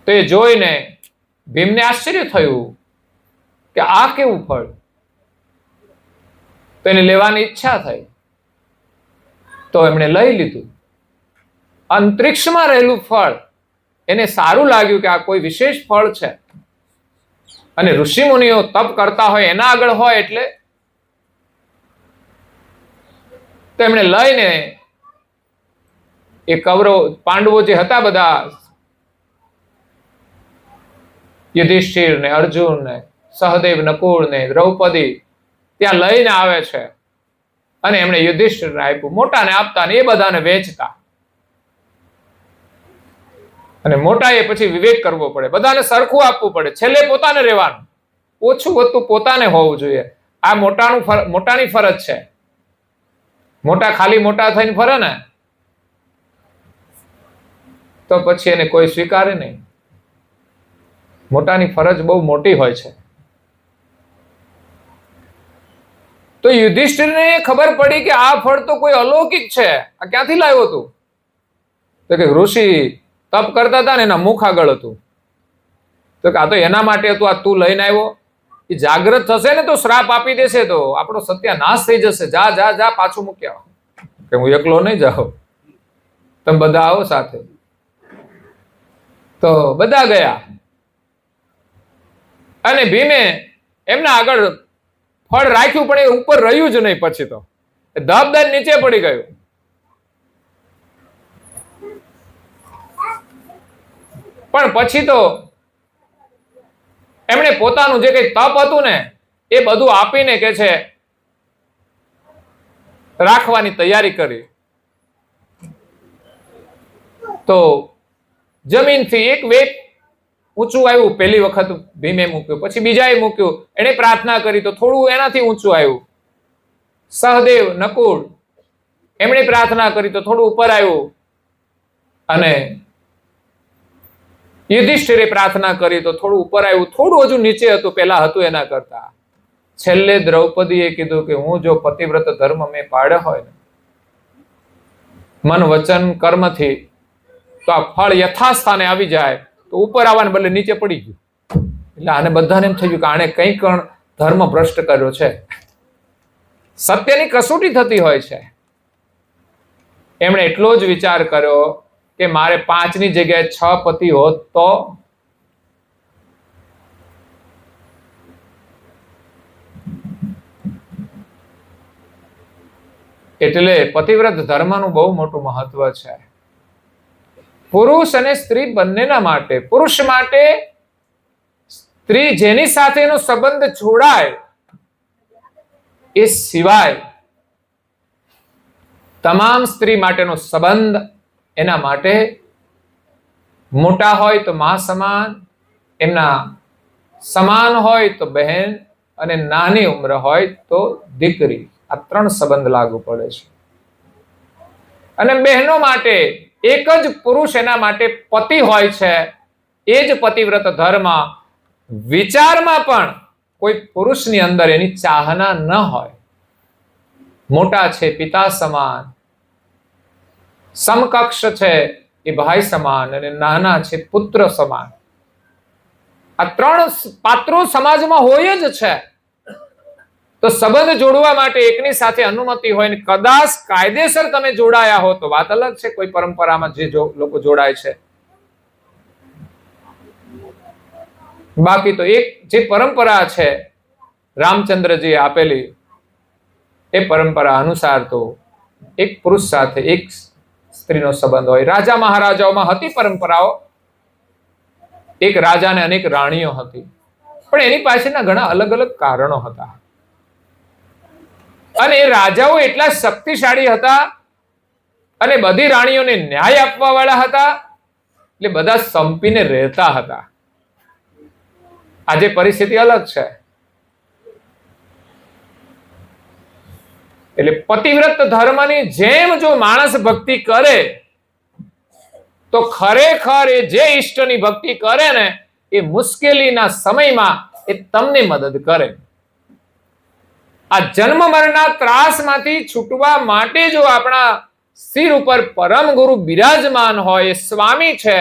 તો એ જોઈને ભીમને આશ્ચર્ય થયું કે આ કેવું ફળ? તો એને લેવાની ઈચ્છા થઈ, તો એમણે લઈ લીધું. અંતરિક્ષમાં રહેલું ફળ એને સારું લાગ્યું કે આ કોઈ વિશેષ ફળ છે, અને ઋષિ મુનિઓ તપ કરતા હોય એના આગળ હોય એટલે તો એમણે લઈને એ કૌરવ પાંડવો જે હતા બધા, યુધિષ્ઠિર ને, અર્જુન ને, સહદેવ, નકુળ ને, દ્રૌપદી, ત્યાં લઈને આવે છે. અને એમણે યુધિષ્ઠિરને આપ્યું. મોટાને આપતા ને એ બધાને વેચતા. અને મોટાએ પછી વિવેક કરવો પડે, બધાને સરખું આપવું પડે, છેલ્લે પોતાને રહેવાનું. ઓછું વધતું પોતાને હોવું જોઈએ. આ મોટાની ફરજ છે. મોટા ખાલી મોટા થઈને ફરે ને તો પછી એને કોઈ સ્વીકારે નહીં. મોટાની ફરજ બહુ મોટી હોય છે. તો યુધિષ્ઠિરને ખબર પડી કે આ ફળ તો કોઈ અલૌકિક છે. આ ક્યાંથી લાવ્યો તું? તો કે ઋષિ તપ કરતા હતા ને એના મુખ આગળ હતું. તો કે આ તો એના માટે હતું, આ તું લઈને આવ્યો. એ જાગૃત થશે ને તો શ્રાપ આપી દેશે, તો આપણો સત્યાનાશ થઈ જશે. જા જા જા, પાછું મૂકી આવો. કે હું એકલો નહીં જાઉં, તમે બધા આવો સાથે. તો બધા ગયા અને ભીમે એમના આગળ ફળ રાખ્યું, પણ એ ઉપર રહ્યું જ નહીં. પછી તો ધબધબ નીચે પડી ગયું. પણ પછી તો એમણે પોતાનું જે કઈ તપ હતું ને એ બધું આપીને કે છે રાખવાની તૈયારી કરી. તો જમીનથી એક વેગ ઊંચું આવ્યું. પહેલી વખત ભીમે મૂક્યું, પછી બીજાએ મૂક્યું. એને પ્રાર્થના કરી તો થોડું એનાથી ઊંચું આવ્યું. સહદેવ, નકુળ એમણે પ્રાર્થના કરી તો થોડું ઉપર આવ્યું. અને યુધિષ્ઠિરે પ્રાર્થના કરી તો થોડું ઉપર આવ્યું. થોડું હજુ નીચે હતું, પેલા હતું એના કરતા. છેલ્લે દ્રૌપદીએ કીધું કે હું જો પતિવ્રત ધર્મ મેં પાડ્યો હોય ને મન વચન કર્મથી, તો આ ફળ યથાસ્થાને આવી જાય. તો ઉપર આવવાને બદલે નીચે પડી ગયું. એટલે આને બધાને એમ થયું કે આણે કંઈક ધર્મ ભ્રષ્ટ કર્યો છે. સત્યની કસોટી થતી હોય છે. એમણે એટલો જ વિચાર કર્યો કે મારે 5ની જગ્યાએ 6 પતિ હોત તો. એટલે પતિવ્રત ધર્મનું બહુ મોટું મહત્વ છે. પુરુષ અને સ્ત્રી બંનેના માટે. પુરુષ માટે સ્ત્રી જેની સાથેનો સંબંધ જોડાય એ સિવાય તમામ સ્ત્રી માટેનો સંબંધ એના માટે મોટા હોય તો મા સમાન, એમના સમાન હોય તો બહેન, અને નાની ઉંમર હોય તો દીકરી. આ 3 સંબંધ લાગુ પડે છે. અને બહેનો માટે એક જ પુરુષ એના માટે પતિ હોય છે. એ જ પતિવ્રત ધર્મ. વિચારમાં પણ કોઈ પુરુષની અંદર એની ચાહના ન હોય. મોટા છે પિતા સમાન, સમકક્ષ છે એ ભાઈ સમાન, અને નાના છે પુત્ર સમાન. આ 3 પાત્રો સમાજમાં હોય જ છે. તો સંબંધ જોડવા માટે એકની સાથે અનુમતિ હોય ને કદાચ કાયદેસર તમે જોડાયા હો તો વાત અલગ છે. કોઈ પરંપરામાં જે લોકો જોડાય છે. બાકી તો એક જે પરંપરા છે રામચંદ્રજીએ આપેલી, એ પરંપરા અનુસાર તો એક પુરુષ સાથે એક સ્ત્રીનો સંબંધ હોય. રાજા મહારાજાઓમાં હતી પરંપરાઓ. એક રાજાને અનેક રાણીઓ હતી, પણ એની પાછળના ઘણા અલગ અલગ કારણો હતા. અને એ રાજાઓ એટલા શક્તિશાળી હતા અને બધી રાણીઓને ન્યાય આપવા વાળા હતા, એટલે બધા સંપીને રહેતા હતા. આજે પરિસ્થિતિ અલગ છે. એટલે પતિવ્રત ધર્મની જેમ જો માણસ ભક્તિ કરે તો ખરેખર એ જે ઈષ્ટની ભક્તિ કરે ને એ મુશ્કેલીના સમયમાં એ તમને મદદ કરે. આ જન્મ મરણના ત્રાસમાંથી છૂટવા માટે જો આપણા શિર ઉપર પરમ ગુરુ બિરાજમાન હોય, એ સ્વામી છે,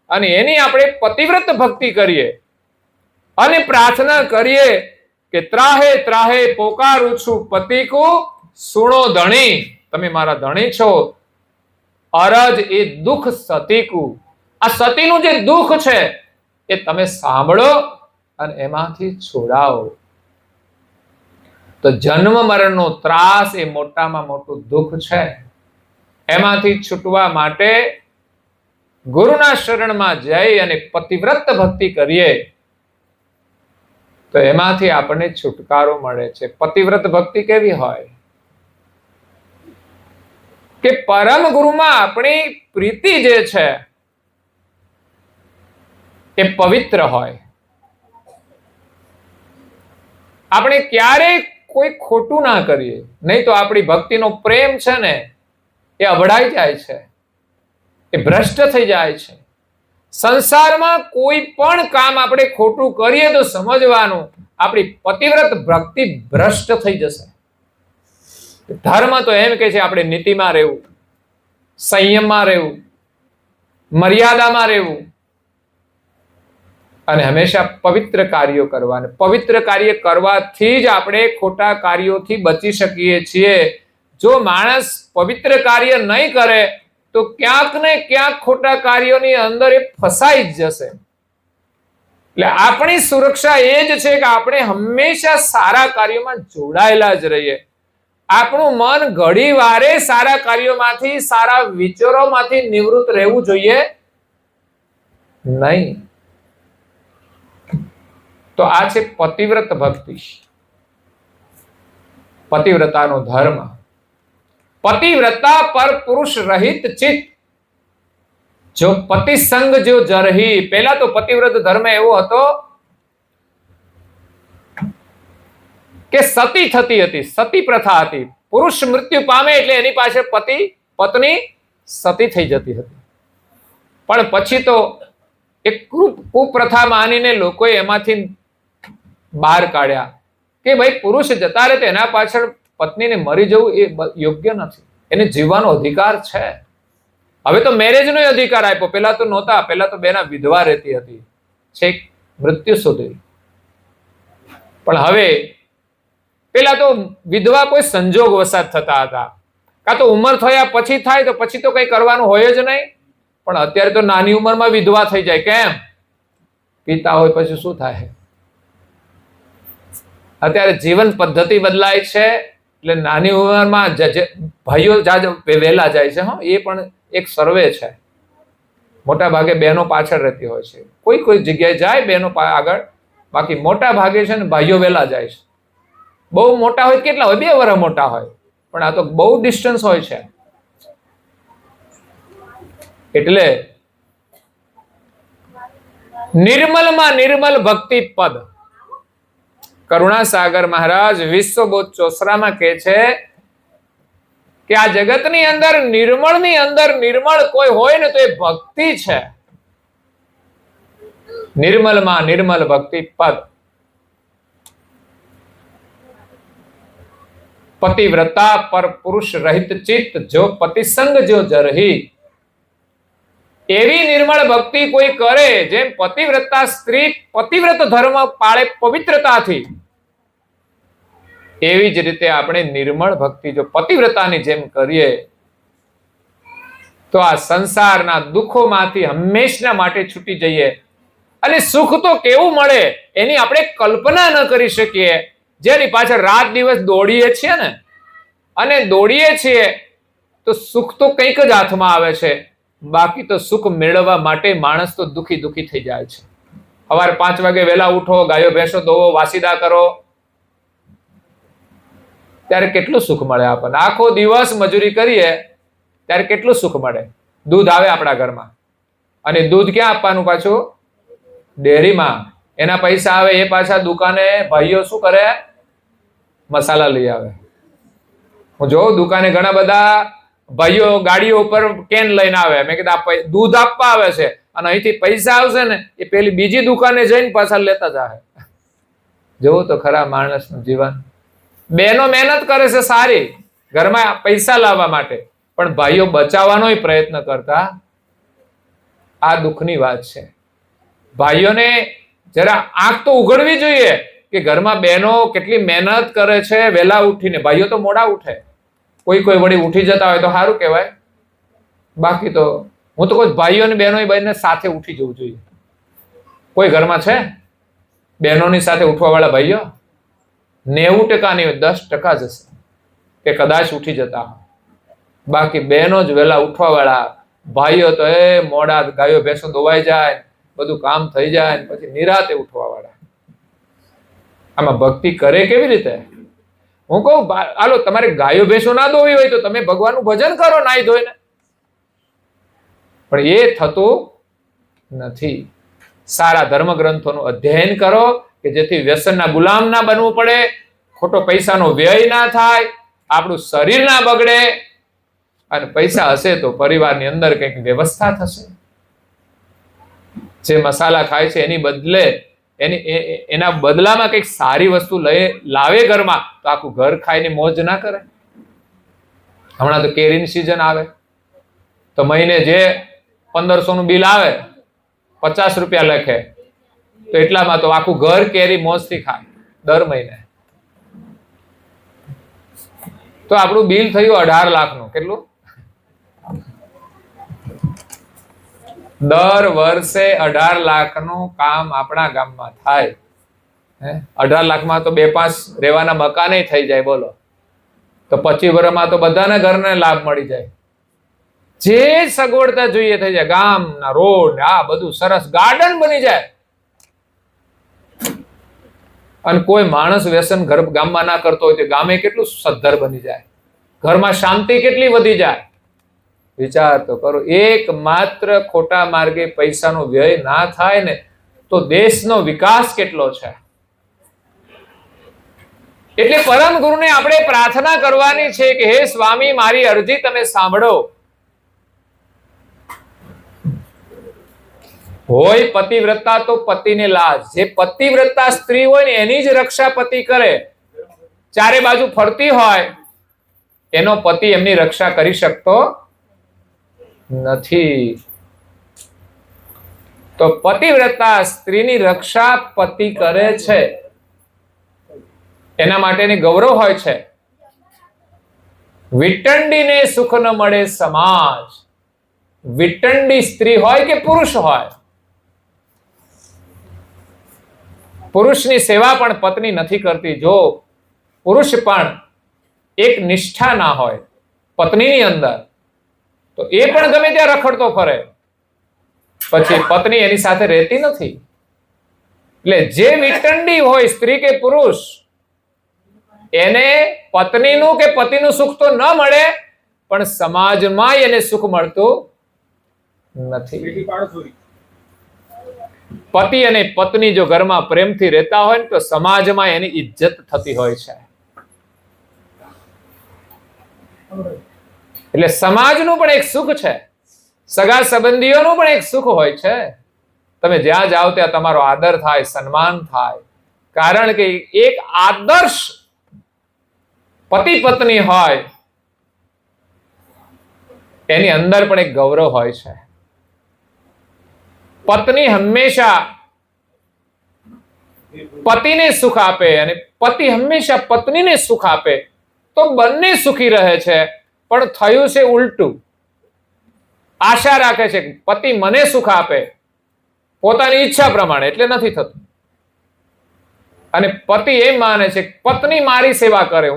અને એની આપણે પતિવ્રત ભક્તિ કરીએ અને પ્રાર્થના કરીએ કે ત્રાહે ત્રાહે પોકારું છું પતિકુ સુણો ધણી. તમે મારા ધણી છો. અરજ એ દુઃખ સતીકુ. આ સતીનું જે દુઃખ છે એ તમે સાંભળો અને એમાંથી છોડાવો. તો જન્મ મરણનો ત્રાસ એ મોટામાં મોટું દુઃખ છે. એમાંથી છૂટવા માટે ગુરુના શરણમાં જઈ અને પતિવ્રત ભક્તિ કરીએ તો એમાંથી આપણને છુટકારો મળે છે. પતિવ્રત ભક્તિ કેવી હોય? કે પરમ ગુરુમાં આપણી પ્રીતિ જે છે એ પવિત્ર હોય. આપણે ક્યારેય કોઈ ખોટું ના કરીએ, નહીં તો આપણી ભક્તિનો પ્રેમ છે ને એ અવળાઈ જાય છે, એ ભ્રષ્ટ થઈ જાય છે. સંસારમાં કોઈ પણ કામ આપણે ખોટું કરીએ તો સમજવાનું આપણી પતિવ્રત ભક્તિ ભ્રષ્ટ થઈ જશે. ધર્મ તો એમ કે છે આપણે નીતિમાં રહેવું, સંયમમાં રહેવું, મર્યાદામાં રહેવું અને હંમેશા પવિત્ર કાર્યો કરવા. પવિત્ર કાર્ય કરવાથી જ આપણે ખોટા કાર્યોથી બચી શકીએ છીએ. જો માણસ પવિત્ર કાર્ય નહીં કરે તો ક્યાંક ને ક્યાંક ખોટા કાર્યોની અંદર એ ફસાઈ જ જશે. એટલે આપણી સુરક્ષા એ જ છે કે આપણે હંમેશા સારા કાર્યોમાં જોડાયેલા જ રહીએ. આપણું મન ઘડી વારે સારા કાર્યોમાંથી, સારા વિચારોમાંથી નિવૃત્ત રહેવું જોઈએ નહીં. તો આ છે પતિવ્રત ભક્તિ, પતિવ્રતાનો ધર્મ. પતિવ્રતા પર પુરુષ રહિત ચિત્ત, જો પતિ સંગ જો જરહી. પહેલા તો પતિવ્રત ધર્મ એવો હતો કે સતી થતી હતી, સતી પ્રથા હતી. પુરુષ મૃત્યુ પામે એટલે એની પાસે પત્ની સતી થઈ જતી હતી. પણ પછી તો એક કુપ્રથા માનીને લોકોએ એમાંથી બહાર કાઢ્યા કે ભાઈ પુરુષ જતા રહે તો એના પાછળ પત્નીને મરી જવું એ યોગ્ય નથી, એને જીવવાનો અધિકાર છે. હવે તો મેરેજનો અધિકાર આપ્યો, પેલા તો નહોતા. પેલા તો બેના વિધવા રહેતી હતી છેક મૃત્યુ સુધી. પણ હવે પેલા તો વિધવા કોઈ સંજોગ વસાત થતા હતા, કાં તો ઉંમર થયા પછી થાય તો પછી તો કઈ કરવાનું હોય જ નહીં. પણ અત્યારે તો નાની ઉંમરમાં વિધવા થઈ જાય. કેમ? પિતા હોય પછી શું થાય? અત્યારે જીવન પદ્ધતિ બદલાય છે એટલે નાની ઉંમરમાં ભાઈઓ વહેલા જાય છે. હા, એ પણ એક સર્વે છે. મોટા ભાગે બહેનો પાછળ રહેતી હોય છે. કોઈ કોઈ જગ્યાએ જાય બહેનો આગળ, બાકી મોટા ભાગે છે ને ભાઈઓ વહેલા જાય છે. બહુ મોટા હોય કેટલા હોય? 2 વર્ષ મોટા હોય, પણ આ તો બહુ ડિસ્ટન્સ હોય છે. એટલે નિર્મલમાં નિર્મલ ભક્તિ પદ. કરુણાસાગર મહારાજ વિશ્વબોધ ચોસરામાં કહે છે કે આ જગતની અંદર નિર્મળ કોઈ હોય ને તો એ ભક્તિ છે. નિર્મલમાં નિર્મલ ભક્તિ પદ. પતિવ્રતા પર પુરુષ રહિત ચિત્ત, જો પતિસંગ જો જરહી. એવી નિર્મળ ભક્તિ કોઈ કરે જેમ પતિવ્રતા સ્ત્રી પતિવ્રત ધર્મ પાળે પવિત્રતાથી, એવી જ રીતે આપણે નિર્મળ ભક્તિ જો પતિવ્રતાની જેમ કરીએ તો આ સંસારના દુઃખોમાંથી હંમેશના માટે છૂટી જઈએ. અને સુખ તો કેવું મળે એની આપણે કલ્પના ન કરી શકીએ. જેની પાછળ રાત દિવસ દોડીએ છીએ ને, અને દોડીએ છીએ તો સુખ તો કંઈક જ હાથમાં આવે છે. બાકી તો સુખ મેળવવા માટે માણસ તો દુખી થઈ જાય છે. સવારે 5 વાગે વહેલા ઉઠો, ગાયો ભેંસો દોવો, વાસીદા કરો, ત્યારે કેટલું સુખ મળે આપણને. આખો દિવસ મજૂરી કરીએ ત્યારે કેટલું સુખ મળે. દૂધ આવે આપણા ઘરમાં, અને દૂધ ક્યાં આપવાનું? પાછું ડેરીમાં. એના પૈસા આવે એ પાછા દુકાને ભાઈઓ શું કરે? મસાલા લઈ આવે. હું જોઉં દુકાને ઘણા બધા ભાઈઓ ગાડીઓ ઉપર કેન લઈને આવે. મેં કીધું દૂધ આપવા આવે છે અને અહીંથી પૈસા આવશે ને એ પેલી બીજી દુકાને જઈને પાછા લેતા જાય. જોવું તો ખરા માણસનું જીવન. બહેનો મહેનત કરે છે સારી ઘરમાં પૈસા લાવવા માટે, પણ ભાઈઓ બચાવવાનો પ્રયત્ન કરતા. આ દુઃખની વાત છે. ભાઈઓને જરા આંખ તો ઉઘડવી જોઈએ કે ઘરમાં બહેનો કેટલી મહેનત કરે છે વહેલા ઉઠીને. ભાઈઓ તો મોડા ઉઠે, કોઈ વળી ઉઠી જતા હોય તો સારું કહેવાય. બાકી તો હું તો કોઈ ભાઈઓ અને બહેનો બંને સાથે ઉઠી જવું જોઈએ. કોઈ ઘરમાં છે બહેનોની સાથે ઉઠવા વાળા ભાઈઓ? 90% નહીં, 10% જ હશે કે કદાચ ઉઠી જતા હોય. બાકી બહેનો જ વહેલા ઉઠવા વાળા. ભાઈઓ તો મોડા, ગાયો ભેંસો દોવાઈ જાય, બધું કામ થઈ જાય, પછી નિરાતે ઉઠવા વાળા. આમાં ભક્તિ કરે કેવી રીતે? હું કહું હાલો તમારે ગાયો ભેંસો ના દોવી હોય તો તમે ભગવાનનું ભજન કરો નાઈ ધોઈને, પણ એ થતું નથી. સારા ધર્મ ગ્રંથોનું અધ્યયન કરો કે જેથી વ્યસનના ગુલામ ના બનવું પડે, ખોટો પૈસાનો વ્યય ના થાય, આપણું શરીર ના બગડે, અને પૈસા હશે તો પરિવારની અંદર કંઈક વ્યવસ્થા થશે. જે મસાલા ખાય છે એની બદલે એના બદલામાં કંઈક સારી વસ્તુ લાવે ઘરમાં, તો આખું ઘર ખાઈને મોજ ના કરે. હમણાં તો કેરીની સિઝન આવે તો મહિને જે 1500 નું બિલ આવે 50 રૂપિયા લખે, તો એટલામાં તો આખું ઘર કેરી મોજથી ખાય દર મહિને. તો આપણું બિલ થયું 18 લાખનું. કેટલું? દર વર્ષે 18 લાખનું કામ આપણા ગામમાં થાય. 18 લાખમાં તો 2-5 રહેવાના મકાને થઈ જાય. બોલો, તો 25 વર્ષમાં તો બધાના ઘરને લાભ મળી જાય. જે સગવડતા જોઈએ થઈ જાય. ગામના રોડ આ બધું સરસ ગાર્ડન બની જાય. અને કોઈ માણસ વ્યસન ગામમાં ના કરતો હોય તો ગામે કેટલું સદ્ધર બની જાય, ઘરમાં શાંતિ કેટલી વધી જાય. વિચાર તો કરો. એક માત્ર ખોટા માર્ગે પૈસાનો વ્યય ના થાય ને તો દેશનો વિકાસ કેટલો છે. એટલે પરમ ગુરુને આપણે પ્રાર્થના કરવાની છે કે હે સ્વામી, મારી અરજી તમે સાંભળો. હોય પતિવ્રતા તો પતિને લાજ. જે પતિવ્રતા સ્ત્રી હોય ને એની જ રક્ષા પતિ કરે. ચારે બાજુ ફરતી હોય એનો પતિ એમની રક્ષા કરી શકતો નથી. તો પતિવ્રતા સ્ત્રીની રક્ષા પતિ કરે છે, એના માટેની ગૌરવ હોય છે. વિટંડીને સુખ ન મળે સમાજ. વિટંડી સ્ત્રી હોય કે પુરુષ હોય, પુરુષની સેવા પણ પત્ની નથી કરતી. જો પુરુષ પણ એક નિષ્ઠા ના હોય પત્નીની અંદર, તો એ પણ ગમે ત્યાં રખડતો ફરે, પછી પત્ની એની સાથે રહેતી નથી. એટલે જે વિટંડી હોય સ્ત્રી કે પુરુષ, એને પત્નીનું કે પતિનું સુખ તો ન મળે, પણ સમાજમાં એને સુખ મળતું નથી. પતિ અને પત્ની જો ઘરમાં પ્રેમથી રહેતા હોય ને તો સમાજમાં એની ઇજ્જત થતી હોય છે. એટલે સમાજનું પણ એક સુખ છે, સગા સંબંધીઓનું પણ એક સુખ હોય છે. તમે જ્યાં જાઓ ત્યાં તમારો આદર થાય, સન્માન થાય, કારણ કે એક આદર્શ પતિ પત્ની હોય એની અંદર પણ એક ગૌરવ હોય છે. પત્ની હંમેશા પતિને સુખ આપે અને પતિ હંમેશા પત્નીને સુખ આપે તો બંને સુખી રહે છે. પણ થયું છે ઉલટું. આશા રાખે છે કે પતિ મને સુખ આપે પોતાની ઈચ્છા પ્રમાણે, એટલે નથી થતું. અને પતિ એમ માને છે કે પત્ની મારી સેવા કરે,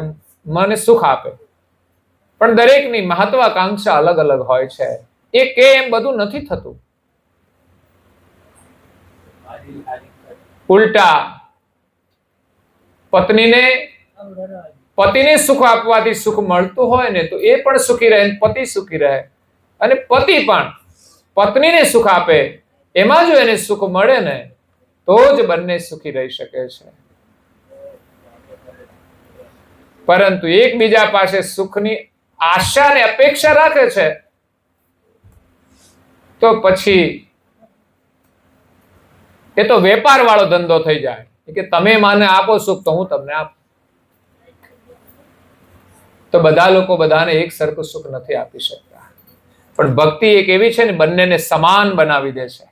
મને સુખ આપે. પણ દરેકની મહત્વાકાંક્ષા અલગ અલગ હોય છે. એ કે એમ બધું નથી થતું. ઉલટા પતિને સુખ આપવાથી સુખ મળતું હોય ને તો એ પણ સુખી રહે, પતિ સુખી રહે. અને પતિ પણ પત્નીને સુખ આપે, એમાં જો એને સુખ મળે ને તો જ બંને સુખી રહી શકે છે. પરંતુ એકબીજા પાસે સુખની આશા ને અપેક્ષા રાખે છે તો પછી એ તો વેપાર વાળો ધંધો થઈ જાય કે તમે મને આપો સુખ તો હું તમને આપું. તો બધા લોકો બધાને એક સરખું સુખ નથી આપી શકતા. પણ ભક્તિ એક એવી છે ને બંનેને સમાન બનાવી દે છે.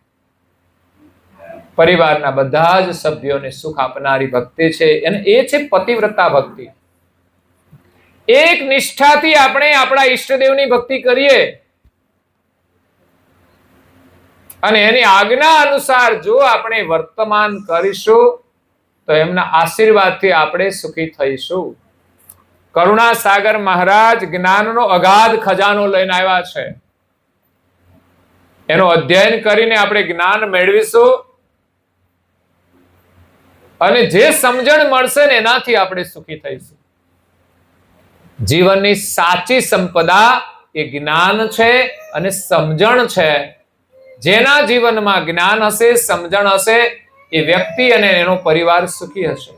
પરિવારના બધા જ સભ્યોને સુખ આપનારી ભક્તિ છે અને એ છે પતિવ્રતા ભક્તિ. એક નિષ્ઠાથી આપણે આપણા ઈષ્ટદેવની ભક્તિ કરીએ અને એની આજ્ઞા અનુસાર જો આપણે વર્તમાન કરીશું તો એમના આશીર્વાદથી આપણે સુખી થઈશું. કરુણા સાગર મહારાજ જ્ઞાનનો અગાધ ખજાનો લઈને આવ્યા છે. એનો અધ્યયન કરીને આપણે જ્ઞાન મેળવીશું અને જે સમજણ મળશે ને એનાથી આપણે સુખી થઈશું. જીવનની સાચી સંપદા એ જ્ઞાન છે અને સમજણ છે. જેના જીવનમાં જ્ઞાન હશે, સમજણ હશે, એ વ્યક્તિ અને એનો પરિવાર સુખી હશે.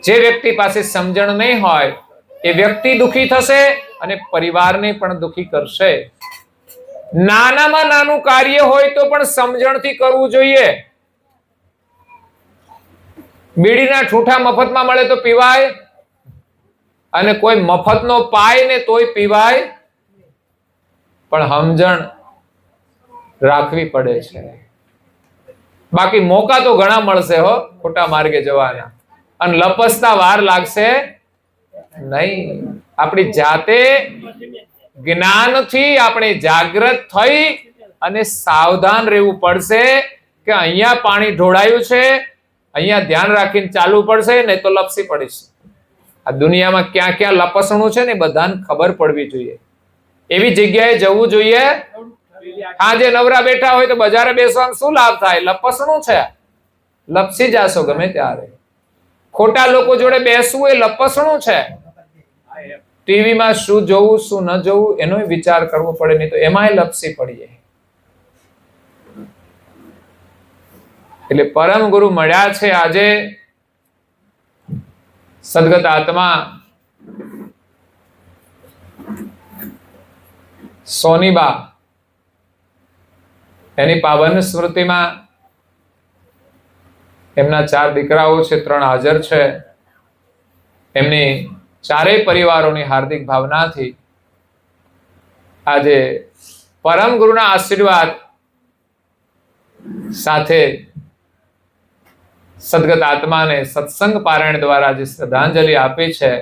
જે વ્યક્તિ પાસે સમજણ નહીં હોય એ વ્યક્તિ દુખી થશે અને પરિવારને પણ દુખી કરશે. નાનામાં નાનું કાર્ય હોય તો પણ સમજણથી કરવું જોઈએ. બીડીના ઠૂઠા મફતમાં મળે તો પીવાય, અને કોઈ મફતનો પાય ને તોય પીવાય, પણ સમજણ રાખવી પડે છે. બાકી મોકા તો ઘણા મળશે હો ખોટા માર્ગે જવાના, અને લપસતા વાર લાગશે નહીં. આપણી જાતે જ્ઞાનથી આપણે જાગૃત થઈ અને સાવધાન રહેવું પડશે કે અહીંયા પાણી ઢોળાયું છે, અહીંયા ધ્યાન રાખીને ચાલવું પડશે, નહીં તો લપસી પડીશ. આ દુનિયામાં ક્યાં ક્યાં લપસણું છે ને બધાને ખબર પડવી જોઈએ. એવી જગ્યાએ જવું જોઈએ. આજે નવરા બેઠા હોય તો બજારે બેસવાનું શું લાભ થાય? લપસણું છે, લપસી જાશો ગમે ત્યારે. ખોટા લોકો જોડે બેસવું એ લપસણું છે. ટીવીમાં શું જોવું શું ન જોવું એનો વિચાર કરવો પડે, નહીં તો એમાંય લપસી પડીએ. એટલે પરમ ગુરુ મળ્યા છે આજે. સદગત આત્મા સોનીબા, એની પાવન સ્મૃતિમાં એમના 4 દીકરાઓ છે, 3 હાજર છે. એમની ચારેય પરિવારોની હાર્દિક ભાવનાથી આજે પરમ ગુરુના આશીર્વાદ સાથે સદગત આત્માને સત્સંગ પારાયણ દ્વારા જે શ્રદ્ધાંજલિ આપી છે,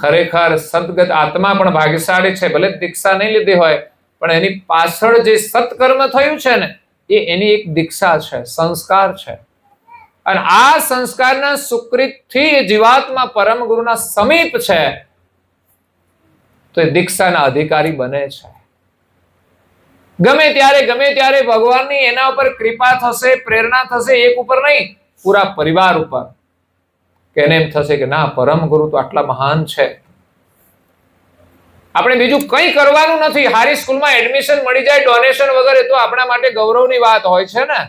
ખરેખર સદગત આત્મા પણ ભાગ્યશાળી છે. ભલે દીક્ષા નહીં લીધી હોય, પણ એની પાછળ જે સત્કર્મ થયું છે ને એ એની એક દીક્ષા છે, સંસ્કાર છે. અને આ સંસ્કારના સુકૃતથી એ જીવાત્મા પરમ ગુરુના સમીપ છે, તો એ દીક્ષાના અધિકારી બને છે. ગમે ત્યારે ભગવાનની એના ઉપર કૃપા થશે, પ્રેરણા થશે, એક ઉપર નહીં, પૂરા પરિવાર ઉપર. કે એને એમ થશે કે ના, પરમ ગુરુ તો આટલા મહાન છે. આપણે બીજું કંઈ કરવાનું નથી. હારી સ્કૂલમાં એડમિશન મળી જાય ડોનેશન વગર, તો આપણા માટે ગૌરવની વાત હોય છે ને.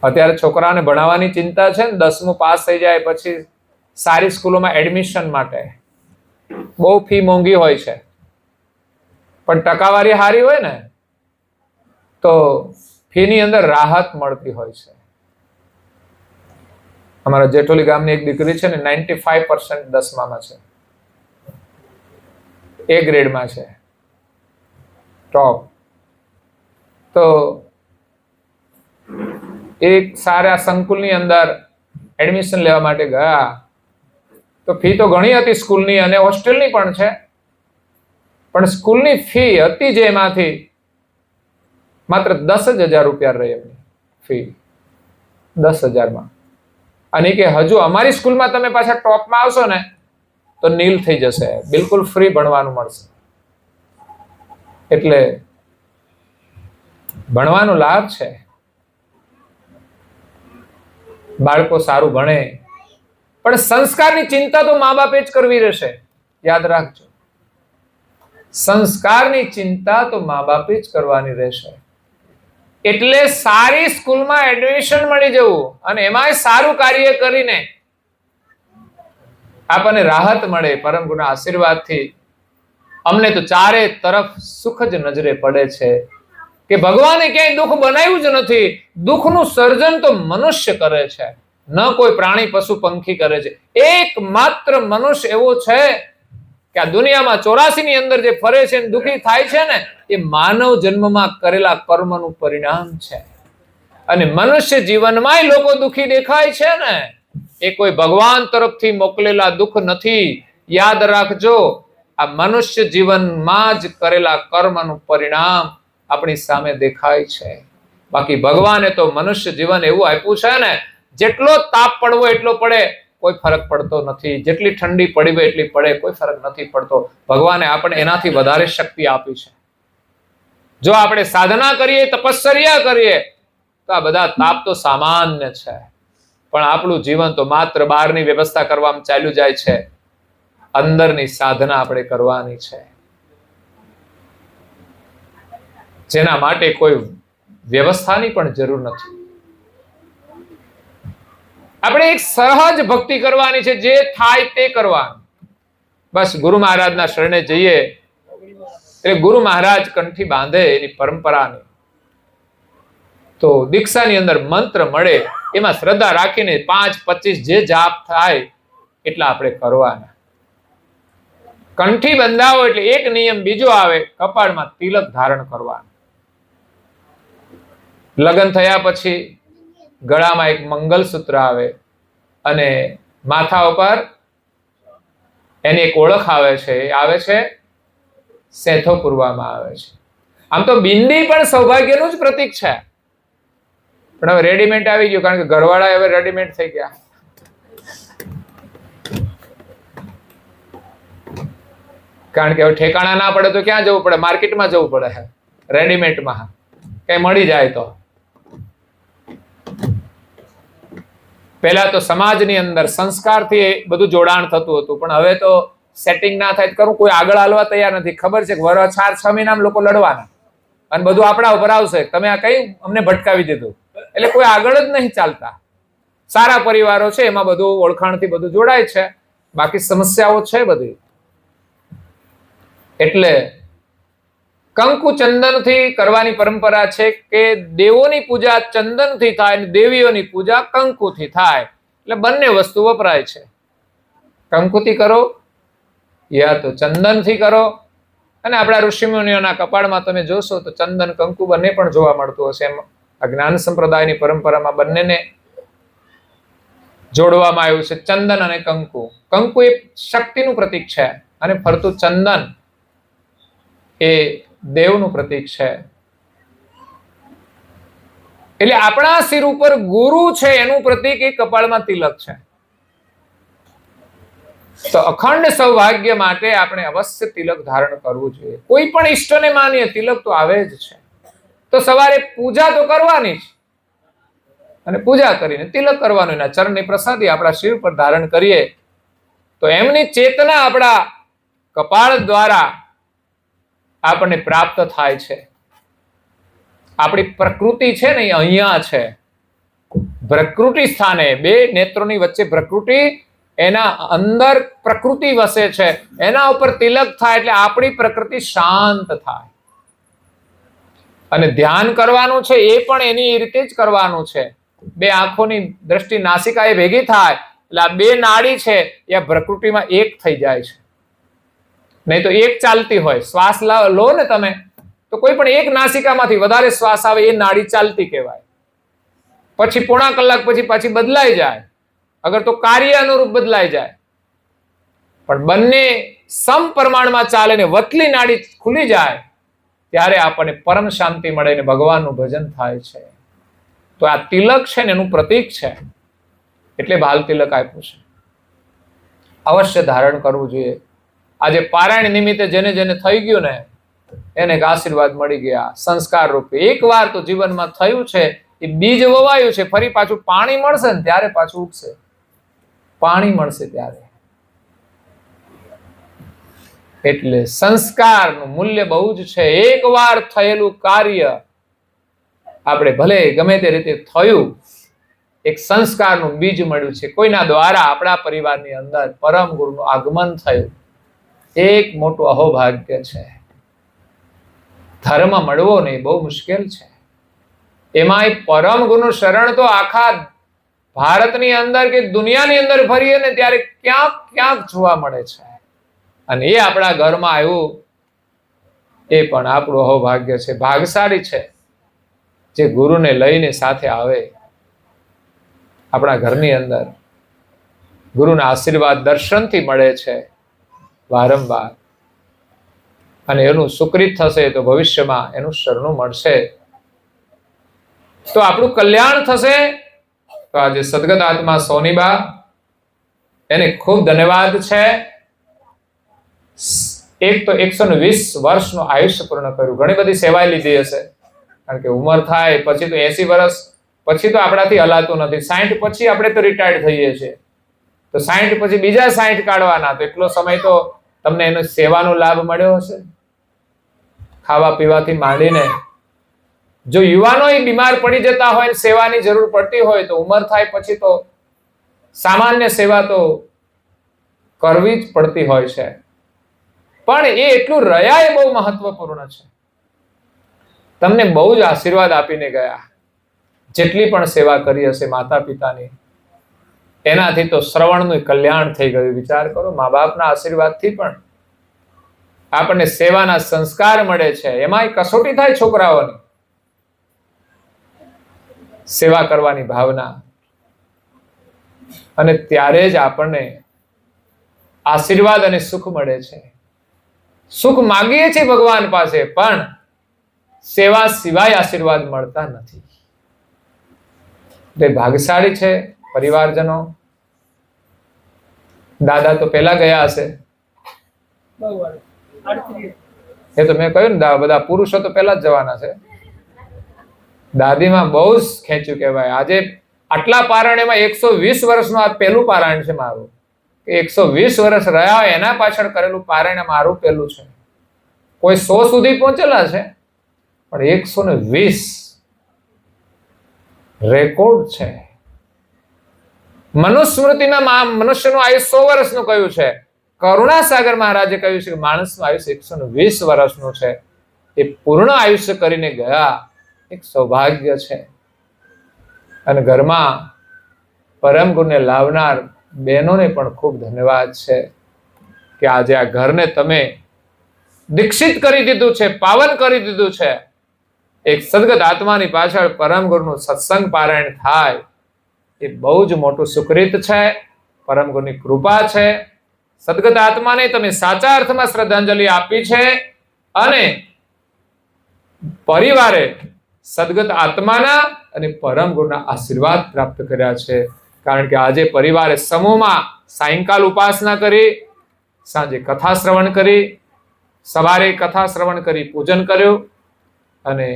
અત્યારે છોકરાને ભણાવવાની ચિંતા છે ને, 10મું પાસ થઈ જાય પછી સારી સ્કૂલોમાં એડમિશન માટે બહુ ફી મોંઘી હોય છે, પણ ટકાવારી સારી હોય ને તો ફીની અંદર રાહત મળતી હોય છે. અમારા જેઠોલી ગામની એક દીકરી છે ને, 95% 10મામાં છે, A ગ્રેડમાં છે, ટોપ. તો એક સારા સંકુલની અંદર એડમિશન લેવા માટે ગયા, તો ફી તો ઘણી હતી સ્કૂલની અને હોસ્ટેલની પણ છે, પણ સ્કૂલની ફી હતી જેમાંથી માત્ર 10,000 રૂપિયા રહી એમની ફી, 10,000માં. અને કે હજુ અમારી સ્કૂલમાં તમે પાછા ટોપમાં આવશો ને તો નીલ થઈ જશે, બિલકુલ ફ્રી ભણવાનું મળશે. એટલે ભણવાનો લાભ છે. બાળકો સારું ભણે, પણ સંસ્કારની ચિંતા તો મા બાપે જ કરવી રહેશે. યાદ રાખજો, સંસ્કારની ચિંતા તો મા બાપે જ કરવાની રહેશે. એટલે સારી સ્કૂલમાં એડમિશન મળી જવું અને એમાંય સારું કાર્ય કરીને આપણને રાહત મળે પરમ ગુરુના આશીર્વાદથી. અમને તો ચારે તરફ સુખ જ નજરે પડે છે કે ભગવાને ક્યાંય દુઃખ બનાવ્યું જ નથી. દુઃખનું સર્જન તો મનુષ્ય કરે છે, ન કોઈ પ્રાણી પશુ પંખી કરે છે. એકમાત્ર મનુષ્ય એવો છે કે આ દુનિયામાં 84 ની અંદર જે ફરે છે ને દુઃખી થાય છે ને, એ માનવ જન્મમાં કરેલા કર્મનું પરિણામ છે. અને મનુષ્ય જીવનમાં લોકો દુઃખી દેખાય છે ને, એ કોઈ ભગવાન તરફથી મોકલેલા દુઃખ નથી. યાદ રાખજો, આ મનુષ્ય જીવનમાં જ કરેલા કર્મનું પરિણામ આપણી સામે દેખાય છે. બાકી ભગવાને તો મનુષ્ય જીવન એવું આપ્યું છે ને, જેટલો તાપ પડવો એટલો પડે, કોઈ ફરક પડતો નથી. જેટલી ઠંડી પડી હોય એટલી પડે, કોઈ ફરક નથી પડતો. ભગવાને આપણે એનાથી વધારે શક્તિ આપી છે. જો આપણે સાધના કરીએ, તપશ્ચર્યા કરીએ, તો આ બધા તાપ તો સામાન્ય છે, પણ આપણું જીવન તો માત્ર બહારની વ્યવસ્થા કરવામાં ચાલ્યું જાય છે. અંદરની સાધના આપણે કરવાની છે, જેના માટે કોઈ વ્યવસ્થાની પણ જરૂર નથી. આપણે એક સહજ ભક્તિ કરવાની છે, જે થાય તે કરવાનું. બસ ગુરુ મહારાજના શરણે જઈએ એટલે ગુરુ મહારાજ કંઠી બાંધે એની પરંપરાની. તો દીક્ષાની અંદર મંત્ર મળે, એમાં શ્રદ્ધા રાખીને 5, 25 જે જાપ થાય એટલા આપણે કરવાના. કંઠી બંધાવો એટલે એક નિયમ બીજો આવે, કપાળમાં તિલક ધારણ કરવાનું. લગ્ન થયા પછી ગળામાં એક મંગલસૂત્ર આવે અને માથા ઉપર એની એક ઓળખ આવે છે, એ આવે છે સેથો પૂરવામાં આવે છે. આમ તો બિંદી પણ સૌભાગ્યનું જ પ્રતીક છે, પણ હવે રેડીમેડ આવી ગયું, કારણ કે ઘરવાળા હવે રેડીમેડ થઈ ગયા. કારણ કે હવે ઠેકાણા ના પડે તો ક્યાં જવું પડે? માર્કેટમાં જવું પડે, રેડીમેડમાં કઈ મળી જાય તો. પહેલા તો સમાજની અંદર સંસ્કારથી બધું જોડાણ થતું હતું, પણ હવે તો સેટિંગ ના થાય કરું, કોઈ આગળ હાલવા તૈયાર નથી. ખબર છે કે વર 4-6 મહિનામાં લોકો લડવાના અને બધું આપણા ઉપર આવશે, તમે આ કઈ અમને ભટકાવી દીધું, એટલે કોઈ આગળ જ નહીં ચાલતા. સારા પરિવારો છે એમાં બધું ઓળખાણથી બધું જોડાય છે, બાકી સમસ્યાઓ છે બધી. એટલે કંકુ ચંદનથી કરવાની પરંપરા છે કે દેવોની પૂજા ચંદનથી થાય અને દેવીઓની પૂજા કંકુથી થાય, એટલે બંને વસ્તુ વપરાય છે. કંકુથી કરો યા તો ચંદનથી કરો. અને આપણા ઋષિમુનિઓના કપાળમાં તમે જોશો તો ચંદન કંકુ બંને પણ જોવા મળતું હશે. એમ આ જ્ઞાન સંપ્રદાયની પરંપરામાં બંનેને જોડવામાં આવ્યું છે, ચંદન અને કંકુ. કંકુ એ શક્તિનું પ્રતીક છે અને ફરતું ચંદન એ દેવનું પ્રતીક છે. એટલે આપણા શિર ઉપર ગુરુ છે એનું પ્રતીક એ કપાળમાં તિલક છે. તો અખંડ સૌભાગ્ય માટે આપણે અવશ્ય તિલક ધારણ કરવું જોઈએ. કોઈ પણ ઈષ્ટને માનીએ તિલક તો આવે જ છે. તો સવારે પૂજા તો કરવાની જ, અને પૂજા કરીને તિલક કરવાનું, એના ચરણની પ્રસાદી આપણા શિર પર ધારણ કરીએ તો એમની ચેતના આપણા કપાળ દ્વારા આપણને પ્રાપ્ત થાય છે. આપણી પ્રકૃતિ છે ને એ અહીંયા છે, પ્રકૃતિ સ્થાને, બે નેત્રોની વચ્ચે પ્રકૃતિ, એના અંદર પ્રકૃતિ વસે છે. એના ઉપર તિલક થાય એટલે આપણી પ્રકૃતિ શાંત થાય. અને ધ્યાન કરવાનું છે એ પણ એની રીતે જ કરવાનું છે. બે આંખોની દ્રષ્ટિ નાસિકા એ ભેગી થાય એટલે આ બે નાડી છે એ પ્રકૃતિમાં એક થઈ જાય છે. નહીં તો એક ચાલતી હોય, શ્વાસ લો ને તમે તો કોઈ પણ એક નાસિકામાંથી વધારે શ્વાસ આવે એ નાડી ચાલતી કહેવાય. પછી પોણા કલાક પછી પાછી બદલાઈ જાય, અગર તો કાર્ય અનુરૂપ બદલાઈ જાય. પણ બંને સમ પ્રમાણમાં ચાલે ને વતલી નાડી ખુલી જાય ત્યારે આપણને પરમ શાંતિ મળે ને ભગવાનનું ભજન થાય છે. તો આ તિલક છે ને એનું પ્રતીક છે, એટલે બાલ તિલક આપ્યું છે. અવશ્ય ધારણ કરવું જોઈએ. આજે પારાયણ નિમિત્તે જેને જેને થઈ ગયું ને એને આશીર્વાદ મળી ગયા સંસ્કાર રૂપે. એક વાર તો જીવનમાં થયું છે, એ બીજ વવાયું છે, ફરી પાછું પાણી મળશે ને ત્યારે પાછું ઉગશે. પાણી મળશે ત્યારે. એટલે સંસ્કારનું મૂલ્ય બહુ જ છે. એક વાર થયેલું કાર્ય આપણે ભલે ગમે તે રીતે થયું, એક સંસ્કારનું બીજ મળ્યું છે. કોઈના દ્વારા આપણા પરિવારની અંદર પરમ ગુરુનું આગમન થયું, એક મોટું અહોભાગ્ય છે. ધર્મ મળવો નહીં બહુ મુશ્કેલ છે. એમાંય પરમ ગુરુનું શરણ તો આખા ભારતની અંદર કે દુનિયાની અંદર ફરીએ ને ત્યારે ક્યાંક ક્યાંક જોવા મળે છે. અને એ આપણા ઘરમાં આવ્યું એ પણ આપણું અહોભાગ્ય છે. ભાગશાળી છે જે ગુરુને લઈને સાથે આવે આપણા ઘરની અંદર. ગુરુના આશીર્વાદ દર્શનથી મળે છે વારંવાર, અને એનું સુકૃત થશે તો ભવિષ્યમાં એનું શરણું મળશે તો આપણું કલ્યાણ થશે. તો આજે સદગત આત્મા સોનીબા, એને ખૂબ ધન્યવાદ છે. એક તો 120 વર્ષનું આયુષ્ય પૂર્ણ કર્યું. ઘણી બધી સેવાય લીધી હશે, કારણ કે ઉંમર થાય પછી તો 80 વર્ષ પછી તો આપણાથી હલાતું નથી. 60 પછી આપણે તો રિટાયર્ડ થઈએ છીએ, તો 60 પછી બીજા 60 કાઢવાના. તો એટલો સમય તો તમને એનો સેવાનો લાભ મળ્યો હશે. ખાવા પીવાથી માંડીને જો યુવાનો બીમાર પડી જતા હોય, સેવાની જરૂર પડતી હોય, તો ઉંમર થાય પછી તો સામાન્ય સેવા તો કરવી જ પડતી હોય છે. પણ એ એટલું રહ્યા એ બહુ મહત્વપૂર્ણ છે. તમને બહુ જ આશીર્વાદ આપીને ગયા. જેટલી પણ સેવા કરી હશે માતા પિતાની, એનાથી તો શ્રવણનું કલ્યાણ થઈ ગયું. વિચાર કરો, મા બાપના આશીર્વાદથી પણ આપણને સેવાના સંસ્કાર મળે છે. એમાંય કસોટી થાય છોકરાઓની, સેવા કરવાની ભાવના. અને ત્યારે જ આપણને આશીર્વાદ અને સુખ મળે છે. સુખ માંગીએ છીએ ભગવાન પાસે, પણ સેવા સિવાય આશીર્વાદ મળતા નથી. એટલે ભાગ્યશાળી છે પરિવારજનો. દાદા તો પેલા ગયા હશે, એ તો મેં કહ્યું ને, બધા પુરુષો તો પેલા જ જવાના છે. દાદીમાં બહુ જ ખેંચ્યું કહેવાય. આજે આટલા પારણેમાં 120 વર્ષનું આ પહેલું પારાયણ છે મારું. 120 વર્ષ રહ્યા હોય એના પાછળ કરેલું પારાયણ મારું પહેલું છે. કોઈ 100 સુધી પહોંચેલા છે, પણ 120 રેકોર્ડ છે. મનુસ્મૃતિમાં મનુષ્યનું આયુષ્ય 100 વર્ષનું કહ્યું છે. કરુણાસાગર મહારાજે કહ્યું છે કે માણસનું આયુષ્ય 120 વર્ષનું છે. એ પૂર્ણ આયુષ્ય કરીને ગયા, એક સૌભાગ્ય છે. અને ઘરમાં પરમ ગુણને લાવનાર બહેનોને પણ ખૂબ ધન્યવાદ છે કે આજે આ ઘરને તમે દીક્ષિત કરી દીધું છે, પાવન કરી દીધું છે. એક સદગત આત્માની પાછળ પરમ ગુરુનું સત્સંગ પારાયણ થાય, એ બહુ જ મોટું સુકૃત છે. પરમ ગુરુની કૃપા છે. સદગત આત્માને તમે સાચા અર્થમાં શ્રદ્ધાંજલિ આપી છે, અને પરિવારે સદગત આત્માના અને પરમ ગુરુના આશીર્વાદ પ્રાપ્ત કર્યા છે. કારણ કે આજે પરિવારે સમૂહમાં સાયંકાલ ઉપાસના કરી, સાંજે કથા શ્રવણ કરી, સવારે કથા શ્રવણ કરી, પૂજન કર્યું, અને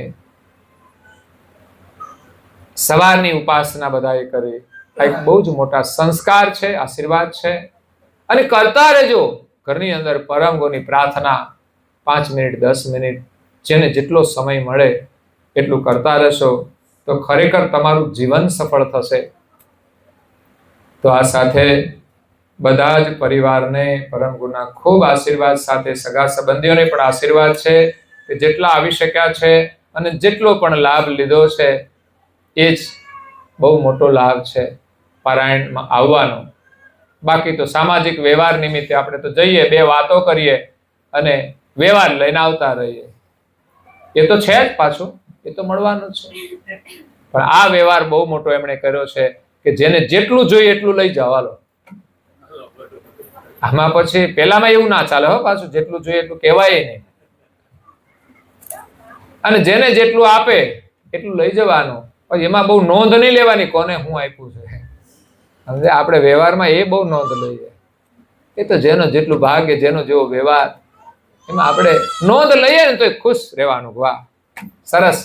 સવારની ઉપાસના બધાએ કરી. આ એક બહુ જ મોટા સંસ્કાર છે, આશીર્વાદ છે. અને કરતા રહેજો ઘરની અંદર પરમ ગુરુની પ્રાર્થના. 5 મિનિટ 10 મિનિટ જેને જેટલો સમય મળે એટલું કરતા રહેશો તો ખરેખર તમારું જીવન સફળ થશે. તો આ સાથે બધા જ પરિવારને પરમ ગુરુના ખૂબ આશીર્વાદ સાથે સગા સંબંધીઓને પણ આશીર્વાદ છે કે જેટલા આવી શક્યા છે અને જેટલો પણ લાભ લીધો છે એ જ બહુ મોટો લાભ છે પારાયણમાં આવવાનો. બાકી તો સામાજિક વ્યવહાર નિમિત્તે આપણે તો જઈએ, 2 વાતો કરીએ અને વ્યવહાર લઈને આવતા રહીએ. એ તો છે જ, પાછું એ તો મળવાનું છે. પણ આ વ્યવહાર બહુ મોટો એમણે કર્યો છે કે જેને જેટલું જોઈએ એટલું લઈ જવાલો. આમાં પછી પેલામાં એવું ના ચાલે હો, પાછું જેટલું જોઈએ એટલું કહેવાય નહીં. અને જેને જેટલું આપે એટલું લઈ જવાનું. પછી એમાં બહુ નોંધ નહીં લેવાની કોને હું આપ્યું છે. સમજે, આપણે વ્યવહારમાં એ બહુ નોંધ લઈએ. એ તો જેનો જેટલું ભાગ્ય, જેનો જેવો વ્યવહાર, એમાં આપણે નોંધ લઈએ ને તો ખુશ રહેવાનું. વાહ, સરસ.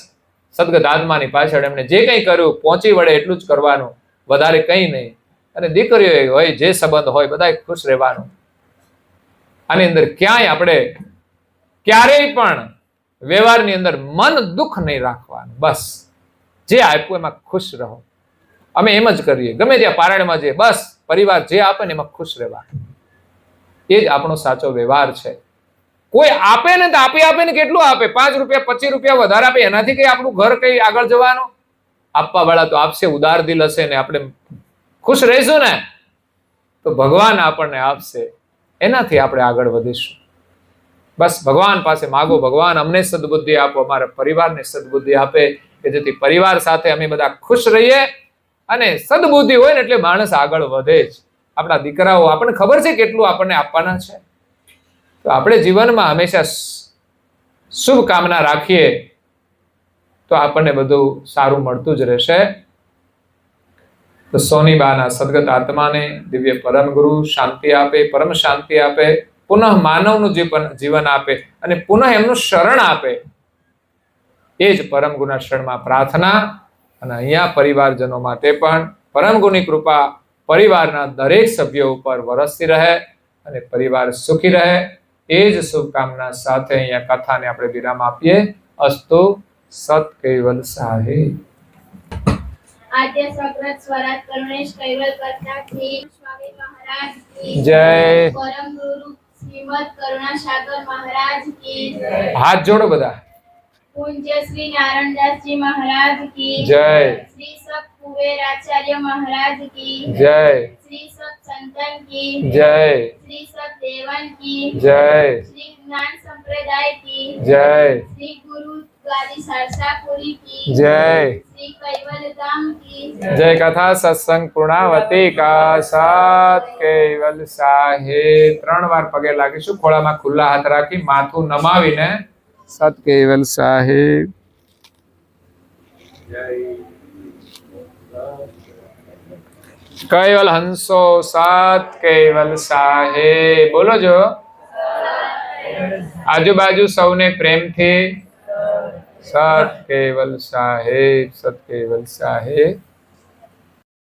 સદગત આત્માની પાછળ એમણે જે કંઈ કર્યું પહોંચી વળે એટલું જ કરવાનું, વધારે કંઈ નહીં. અને દીકરીઓ હોય, જે સંબંધ હોય, બધાએ ખુશ રહેવાનું. આની અંદર ક્યાંય આપણે ક્યારેય પણ વ્યવહારની અંદર મન દુઃખ નહીં રાખવાનું. બસ જે આપ્યું એમાં ખુશ રહો. અમે એમ જ કરીએ, ગમે ત્યાં પારાયણમાં જઈએ, બસ પરિવાર જે આપે ને એમાં ખુશ રહેવા. એ જ આપણો સાચો વ્યવહાર છે. કોઈ આપે ને તો આપે ને કેટલું આપે, 5 રૂપિયા 25 રૂપિયા વધારે આપે, એનાથી કઈ આપણું ઘર કઈ આગળ જવાનું? આપવા વાળા તો આપશે, ઉદાર દિલ હશે ને આપણે ખુશ રહીશું ને તો ભગવાન આપણને આપશે. એનાથી આપણે આગળ વધીશું. બસ ભગવાન પાસે માગો, ભગવાન અમને સદબુદ્ધિ આપો, અમારા પરિવારને સદબુદ્ધિ આપે કે જેથી પરિવાર સાથે અમે બધા ખુશ રહીએ. અને સદબુદ્ધિ હોય ને એટલે માણસ આગળ વધે જ. આપણા દીકરાઓ, આપણને ખબર છે કેટલું આપણને આપવાના છે, તો આપણે જીવનમાં હંમેશા શુભ કામના રાખીએ તો આપણને બધું સારું મળતું જ રહેશે. તો સોનીબાના સદગત આત્માને દિવ્ય પરમ ગુરુ શાંતિ આપે, પરમ શાંતિ આપે, પુનઃ માનવનું જીવન આપે અને પુનઃ એમનું શરણ આપે. એ જ પરમ ગુરુના શરણમાં પ્રાર્થના. અને અહીંયા પરિવારજનો માટે પણ પરમ ગુરુની કૃપા પરિવારના દરેક સભ્યો ઉપર વરસતી રહે અને પરિવાર સુખી રહે એ જ શુભકામના સાથે અહીંયા કથાને આપણે વિરામ આપીએ. અસ્તુ સત કૈવલ સાહેબ. આદ્ય સક્રત સ્વરાજ કરુણેશ કૈવલ કરતા શ્રી સ્વામી મહારાજ કી જય. પરમ ગુરુ શ્રીમદ કરુણા સાગર મહારાજ કી હાથ જોડો બધા. પૂજ્ય શ્રી નારાયણદાસજી મહારાજ કી જય. શ્રી સત કુબેરાચાર્ય મહારાજ કી જય. શ્રી સત સંતન કી જય. શ્રી સત દેવન કી જય. શ્રી જ્ઞાન સંપ્રદાય કી જય. શ્રી ગુરુ ગાદી સરસાપુરી કી જય. શ્રી કૈવલ ધામ કી જય. કથા સત્સંગ પૂર્ણાવતી કા સત કૈવલ સાહેબ. 3 વાર પગે લાગીશું. ખોળામાં ખુલ્લા હાથ રાખી માથું નમાવીને સત કૈવલ સાહેબ. કૈવલ હંસો સત કૈવલ સાહેબ. બોલો જો. આજુબાજુ સૌને પ્રેમથી સત કૈવલ સાહેબ. સત કૈવલ સાહેબ.